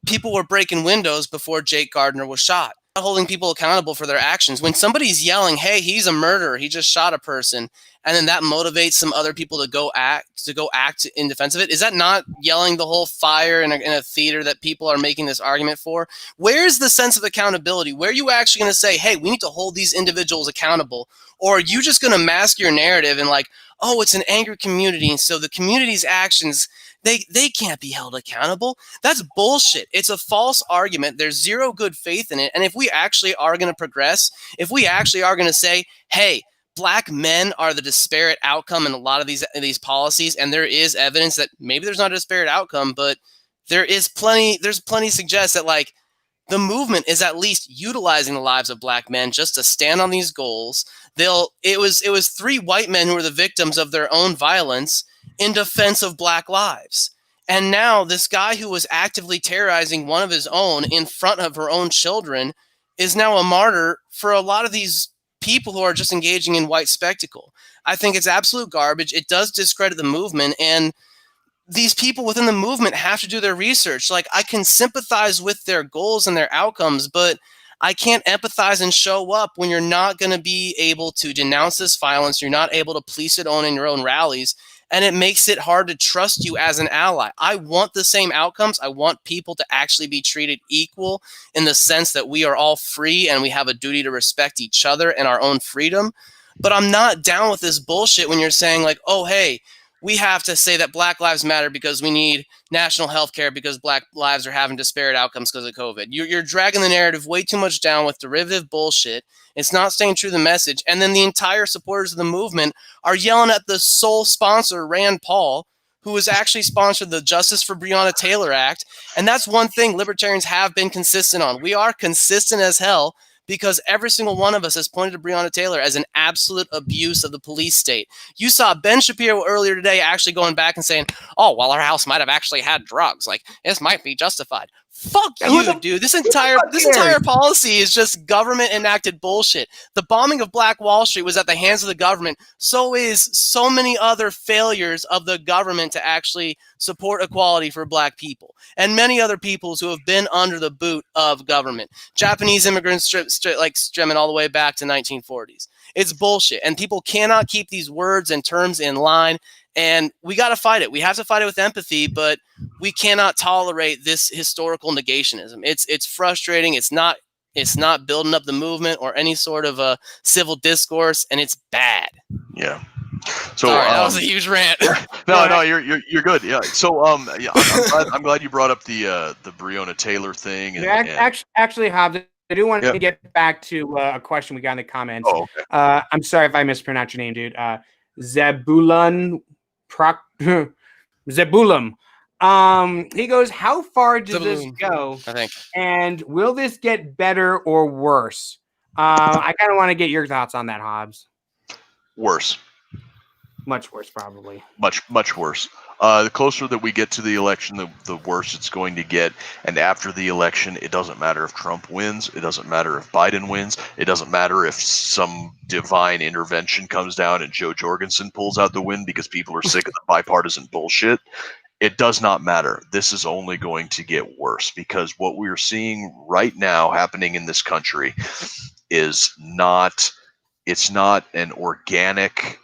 people were breaking windows before Jake Gardner was shot. Not holding people accountable for their actions. When somebody's yelling, "Hey, he's a murderer. He just shot a person," and then that motivates some other people to go act in defense of it. Is that not yelling the whole fire in a theater that people are making this argument for? Where's the sense of accountability? Where are you actually going to say, "Hey, we need to hold these individuals accountable," or are you just going to mask your narrative and like, "Oh, it's an angry community, and so the community's actions." They can't be held accountable. That's bullshit. It's a false argument. There's zero good faith in it. And if we actually are going to progress, if we actually are going to say, hey, black men are the disparate outcome in a lot of these policies, and there is evidence that maybe there's not a disparate outcome, but there's plenty suggests that like the movement is at least utilizing the lives of black men just to stand on these goals. It was 3 white men who were the victims of their own violence in defense of black lives. And now this guy who was actively terrorizing one of his own in front of her own children is now a martyr for a lot of these people who are just engaging in white spectacle. I think it's absolute garbage. It does discredit the movement, and these people within the movement have to do their research. Like, I can sympathize with their goals and their outcomes, but I can't empathize and show up when you're not going to be able to denounce this violence. You're not able to police it in your own rallies. And it makes it hard to trust you as an ally. I want the same outcomes. I want people to actually be treated equal in the sense that we are all free and we have a duty to respect each other and our own freedom. But I'm not down with this bullshit when you're saying like, oh, hey, we have to say that Black Lives Matter because we need national health care because Black lives are having disparate outcomes because of COVID. You're dragging the narrative way too much down with derivative bullshit. It's not staying true to the message. And then the entire supporters of the movement are yelling at the sole sponsor, Rand Paul, who has actually sponsored the Justice for Breonna Taylor Act. And that's one thing libertarians have been consistent on. We are consistent as hell because every single one of us has pointed to Breonna Taylor as an absolute abuse of the police state. You saw Ben Shapiro earlier today actually going back and saying, oh, well, our house might have actually had drugs. Like, this might be justified. Fuck you, dude. This entire policy is just government enacted bullshit. The bombing of Black Wall Street was at the hands of the government. So is so many other failures of the government to actually support equality for black people and many other peoples who have been under the boot of government. Japanese immigrants stemming all the way back to 1940s. It's bullshit. And people cannot keep these words and terms in line. And we got to fight it. We have to fight it with empathy, but we cannot tolerate this historical negationism. It's frustrating. It's not building up the movement or any sort of a civil discourse, and it's bad. Yeah. So sorry, that was a huge rant. No, you're good. Yeah. So I'm glad you brought up the Breonna Taylor thing. Actually, Hobbs, I do want to get back to a question we got in the comments. Oh, okay. I'm sorry if I mispronounced your name, dude. Zebulun Zebulum. He goes, how far does this go? I think. And will this get better or worse? I kind of want to get your thoughts on that, Hobbs. Worse. Much worse, probably. Much worse. The closer that we get to the election, the worse it's going to get. And after the election, it doesn't matter if Trump wins. It doesn't matter if Biden wins. It doesn't matter if some divine intervention comes down and Joe Jorgensen pulls out the win because people are sick of the bipartisan bullshit. It does not matter. This is only going to get worse because what we're seeing right now happening in this country is not an organic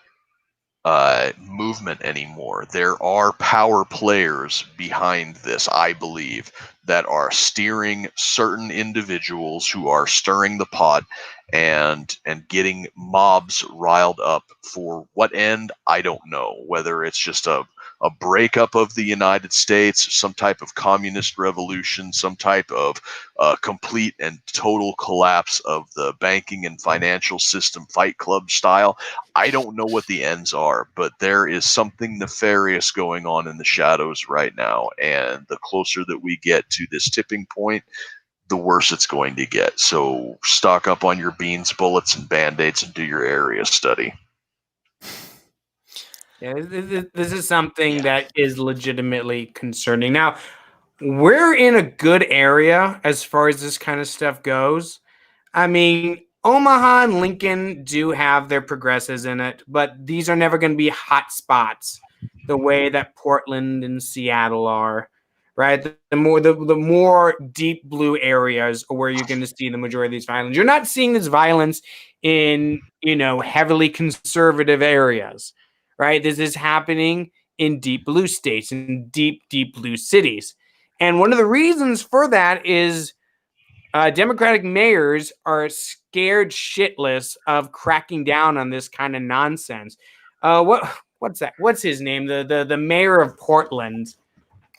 movement anymore. There are power players behind this, I believe, that are steering certain individuals who are stirring the pot and getting mobs riled up for what end, I don't know. Whether it's just a breakup of the United States, some type of communist revolution, some type of complete and total collapse of the banking and financial system, Fight Club style. I don't know what the ends are, but there is something nefarious going on in the shadows right now. And the closer that we get to this tipping point, the worse it's going to get. So stock up on your beans, bullets, and Band-Aids and do your area study. Yeah, this is something that is legitimately concerning. Now, we're in a good area as far as this kind of stuff goes. I mean, Omaha and Lincoln do have their progressives in it, but these are never going to be hot spots the way that Portland and Seattle are, right? The more deep blue areas are where you're going to see the majority of these violence. You're not seeing this violence in, heavily conservative areas. Right, this is happening in deep blue states, in deep blue cities. And one of the reasons for that is Democratic mayors are scared shitless of cracking down on this kind of nonsense. What's that? What's his name? The mayor of Portland.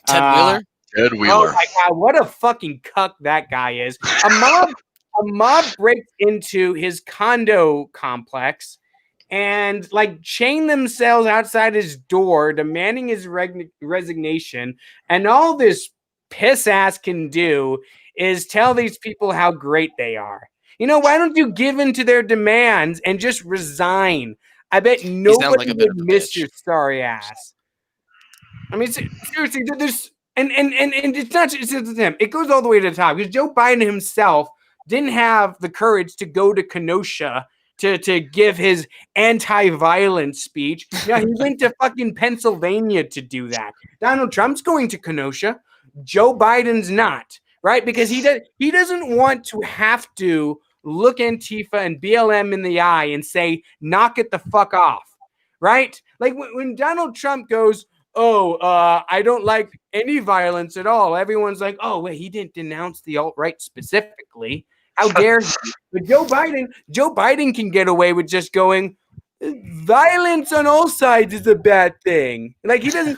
Ted Wheeler? Ted Wheeler. Oh my God, what a fucking cuck that guy is. A mob breaks into his condo complex and chain themselves outside his door, demanding his resignation. And all this piss ass can do is tell these people how great they are. Why don't you give in to their demands and just resign? I bet nobody would miss your sorry ass. I mean, seriously, there's and it's not just him. It goes all the way to the top because Joe Biden himself didn't have the courage to go to Kenosha to give his anti-violence speech. Yeah, he went to fucking Pennsylvania to do that. Donald Trump's going to Kenosha. Joe Biden's not, right? Because he doesn't want to have to look Antifa and BLM in the eye and say, knock it the fuck off, right? Like when Donald Trump goes, I don't like any violence at all. Everyone's like, oh, wait, he didn't denounce the alt-right specifically. How dare he? But Joe Biden can get away with just going, violence on all sides is a bad thing. Like he doesn't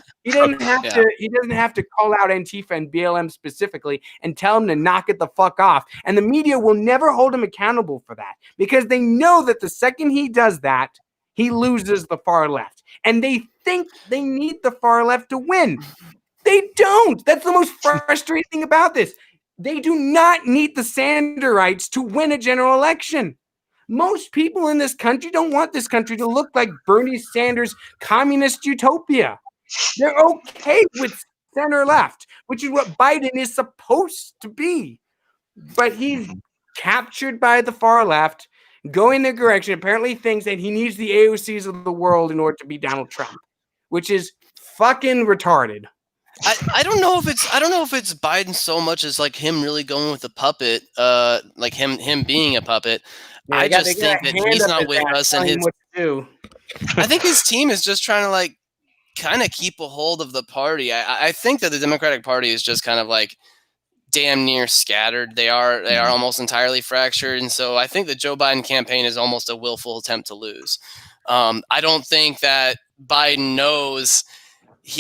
have to call out Antifa and BLM specifically and tell him to knock it the fuck off. And the media will never hold him accountable for that because they know that the second he does that, he loses the far left. And they think they need the far left to win. They don't. That's the most frustrating thing about this. They do not need the Sanderites to win a general election. Most people in this country don't want this country to look like Bernie Sanders' communist utopia. They're okay with center left, which is what Biden is supposed to be. But he's captured by the far left, going the direction, apparently thinks that he needs the AOCs of the world in order to be Donald Trump, which is fucking retarded. I don't know if it's Biden so much as like him really going with the puppet, like him being a puppet. Yeah, I just think that he's not with us, and I think his team is just trying to like kind of keep a hold of the party. I think that the Democratic Party is just kind of like damn near scattered. They are almost entirely fractured, and so I think the Joe Biden campaign is almost a willful attempt to lose. I don't think that Biden knows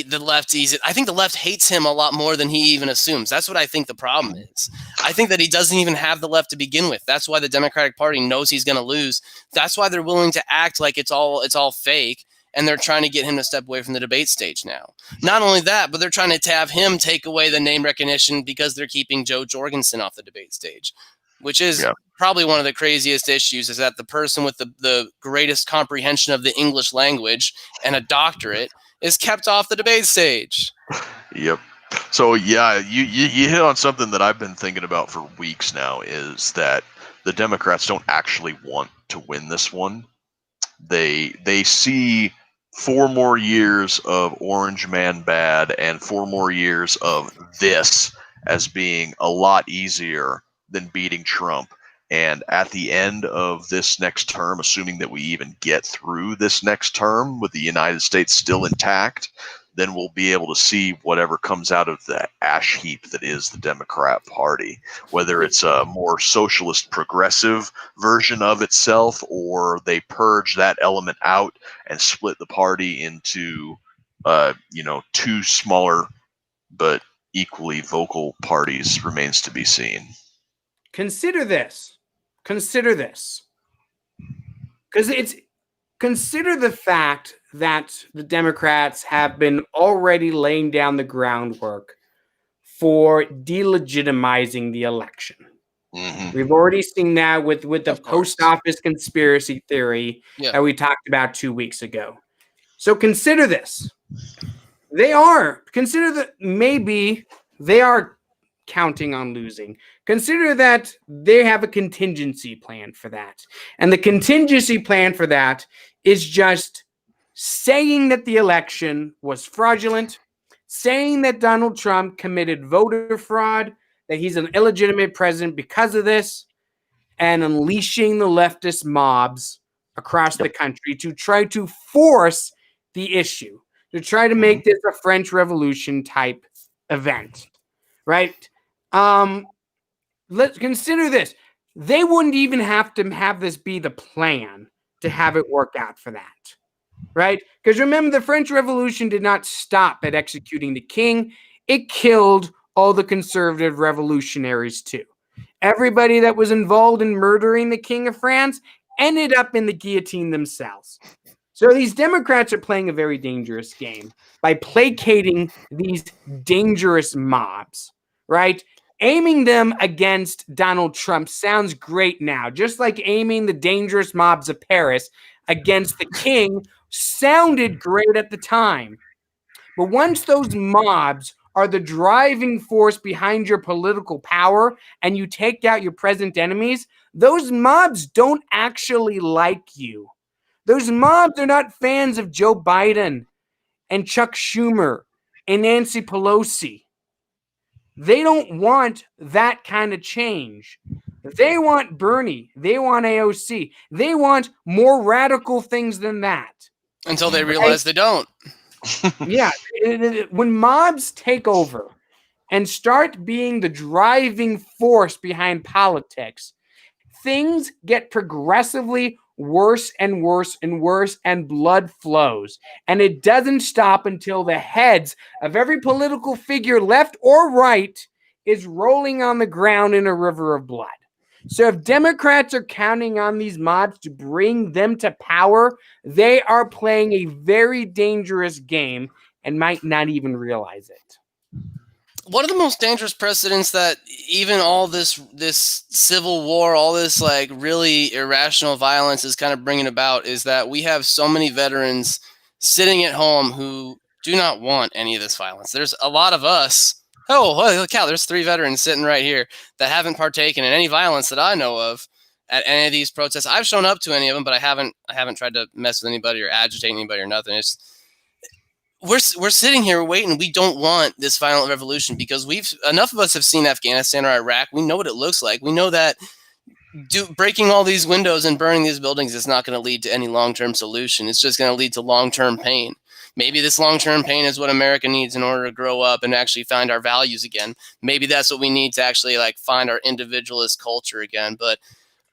the left easy. I think the left hates him a lot more than he even assumes. That's what I think the problem is. I think that he doesn't even have the left to begin with. That's why the Democratic Party knows he's going to lose. That's why they're willing to act like it's all fake, and they're trying to get him to step away from the debate stage now. Not only that, but they're trying to have him take away the name recognition because they're keeping Joe Jorgensen off the debate stage, which is probably one of the craziest issues, is that the person with the greatest comprehension of the English language and a doctorate is kept off the debate stage. Yep. So yeah, you hit on something that I've been thinking about for weeks now, is that the Democrats don't actually want to win this one. They see 4 more years of Orange Man bad and 4 more years of this as being a lot easier than beating Trump. And at the end of this next term, assuming that we even get through this next term with the United States still intact, then we'll be able to see whatever comes out of the ash heap that is the Democrat Party, whether it's a more socialist progressive version of itself, or they purge that element out and split the party into, 2 smaller but equally vocal parties, remains to be seen. Consider this. Consider the fact that the Democrats have been already laying down the groundwork for delegitimizing the election. Mm-hmm. We've already seen that with the post office conspiracy theory that we talked about 2 weeks ago. So consider this. Maybe they are counting on losing. Consider that they have a contingency plan for that. And the contingency plan for that is just saying that the election was fraudulent, saying that Donald Trump committed voter fraud, that he's an illegitimate president because of this, and unleashing the leftist mobs across the country to try to force the issue, to try to make this a French Revolution type event, right? Let's consider this. They wouldn't even have to have this be the plan to have it work out for that, right? Because remember, the French Revolution did not stop at executing the king. It killed all the conservative revolutionaries too. Everybody that was involved in murdering the King of France ended up in the guillotine themselves. So these Democrats are playing a very dangerous game by placating these dangerous mobs, right? Aiming them against Donald Trump sounds great now, just like aiming the dangerous mobs of Paris against the king sounded great at the time. But once those mobs are the driving force behind your political power and you take out your present enemies, those mobs don't actually like you. Those mobs are not fans of Joe Biden and Chuck Schumer and Nancy Pelosi. They don't want that kind of change. They want Bernie. They want AOC. They want more radical things than that. Until they realize they don't. Yeah. When mobs take over and start being the driving force behind politics, things get progressively worse and worse and worse, and blood flows. And it doesn't stop until the heads of every political figure, left or right, is rolling on the ground in a river of blood. So if Democrats are counting on these mobs to bring them to power, they are playing a very dangerous game and might not even realize it. One of the most dangerous precedents that even all this civil war, all this like really irrational violence is kind of bringing about is that we have so many veterans sitting at home who do not want any of this violence. There's a lot of us. Oh, look out, there's 3 veterans sitting right here that haven't partaken in any violence that I know of at any of these protests. I've shown up to any of them, but I haven't tried to mess with anybody or agitate anybody or nothing. It's we're sitting here waiting. We don't want this violent revolution because enough of us have seen Afghanistan or Iraq. We know what it looks like. We know that breaking all these windows and burning these buildings is not going to lead to any long-term solution. It's just going to lead to long-term pain. Maybe this long-term pain is what America needs in order to grow up and actually find our values again. Maybe that's what we need to actually find our individualist culture again. But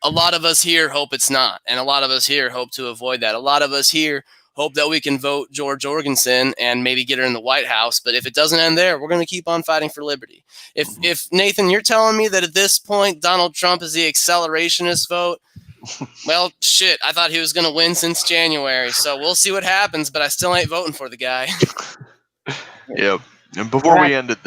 a lot of us here hope it's not. And a lot of us here hope to avoid that. A lot of us here hope that we can vote George Jorgensen and maybe get her in the White House. But if it doesn't end there, we're going to keep on fighting for liberty. If Nathan, you're telling me that at this point, Donald Trump is the accelerationist vote, well, shit, I thought he was going to win since January. So we'll see what happens, but I still ain't voting for the guy. Yep. And before we end it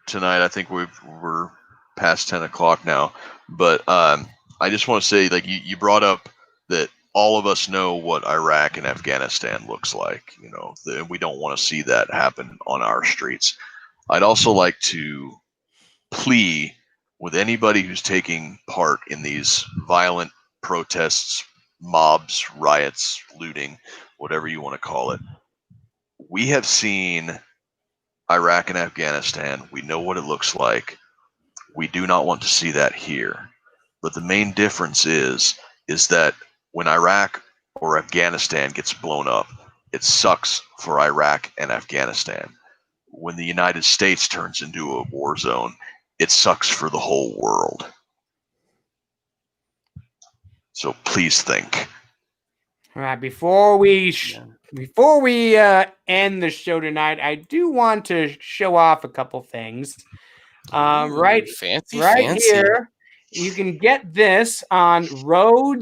tonight, I think we're past 10 o'clock now. But I just want to say, you brought up that all of us know what Iraq and Afghanistan looks like. We don't want to see that happen on our streets. I'd also like to plea with anybody who's taking part in these violent protests, mobs, riots, looting, whatever you want to call it. We have seen Iraq and Afghanistan. We know what it looks like. We do not want to see that here. But the main difference is that when Iraq or Afghanistan gets blown up, it sucks for Iraq and Afghanistan. When the United States turns into a war zone, it sucks for the whole world. So please think. All right, before we end the show tonight, I do want to show off a couple things. Fancy. Here, you can get this on Liberty.com.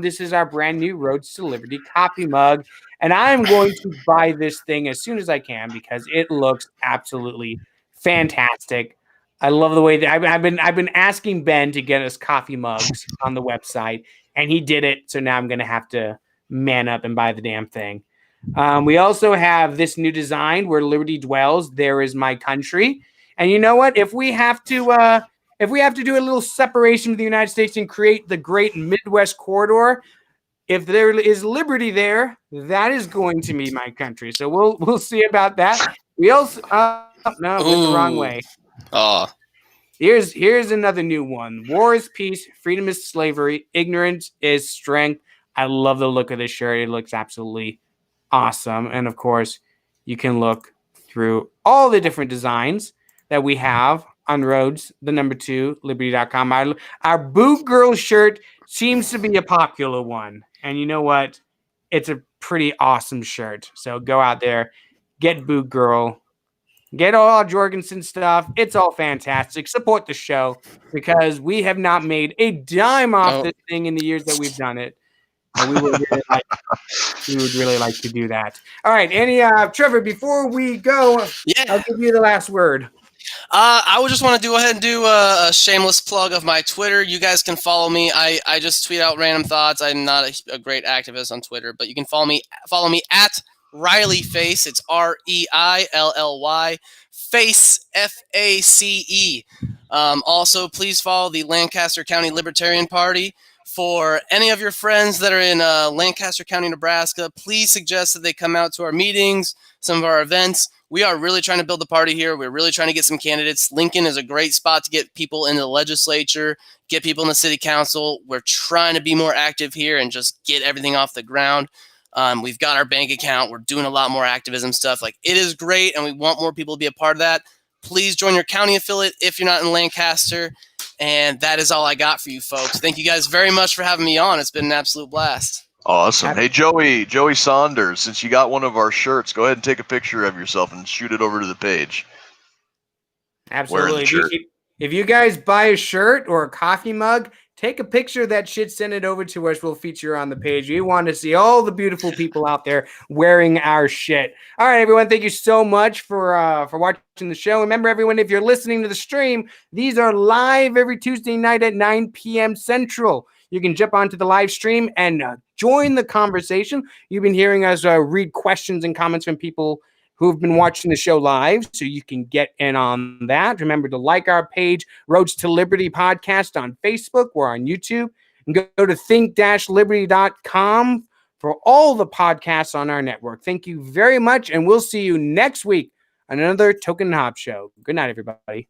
This is our brand new Roads to Liberty coffee mug, and I'm going to buy this thing as soon as I can because it looks absolutely fantastic. I love the way that I've been asking Ben to get us coffee mugs on the website, and he did it. So now I'm going to have to man up and buy the damn thing. We also have this new design where liberty dwells. There is my country. And you know what? If we have to do a little separation of the United States and create the great Midwest corridor, if there is liberty there, that is going to be my country. So we'll see about that. We also went the wrong way. Oh. Here's another new one. War is peace, freedom is slavery, ignorance is strength. I love the look of this shirt. It looks absolutely awesome. And of course, you can look through all the different designs that we have on Roads, Liberty.com. Our Boot Girl shirt seems to be a popular one. And you know what? It's a pretty awesome shirt. So go out there, get Boot Girl, get all Jorgensen stuff. It's all fantastic. Support the show because we have not made a dime off this thing in the years that we've done it. And we would really like to do that. All right, Trevor, before we go, I'll give you the last word. I would just want to go ahead and do a shameless plug of my Twitter. You guys can follow me. I just tweet out random thoughts. I'm not a great activist on Twitter, but you can follow me at Reilly Face. It's REILLY Face FACE. Also, please follow the Lancaster County Libertarian Party. For any of your friends that are in Lancaster County, Nebraska, please suggest that they come out to our meetings, some of our events. We are really trying to build the party here. We're really trying to get some candidates. Lincoln is a great spot to get people in the legislature, get people in the city council. We're trying to be more active here and just get everything off the ground. We've got our bank account. We're doing a lot more activism stuff. It is great, and we want more people to be a part of that. Please join your county affiliate if you're not in Lancaster. And that is all I got for you folks. Thank you guys very much for having me on. It's been an absolute blast. Awesome. Hey, Joey Saunders, since you got one of our shirts, go ahead and take a picture of yourself and shoot it over to the page. Absolutely. If you guys buy a shirt or a coffee mug, take a picture of that shit, send it over to us. We'll feature on the page. We want to see all the beautiful people out there wearing our shit. All right, everyone. Thank you so much for watching the show. Remember, everyone, if you're listening to the stream, these are live every Tuesday night at 9 p.m. Central. you can jump onto the live stream and join the conversation. You've been hearing us read questions and comments from people who have been watching the show live, so you can get in on that. Remember to like our page, Roads to Liberty Podcast on Facebook. We're on YouTube. And go to think-liberty.com for all the podcasts on our network. Thank you very much, and we'll see you next week on another Token and Hobbs show. Good night, everybody.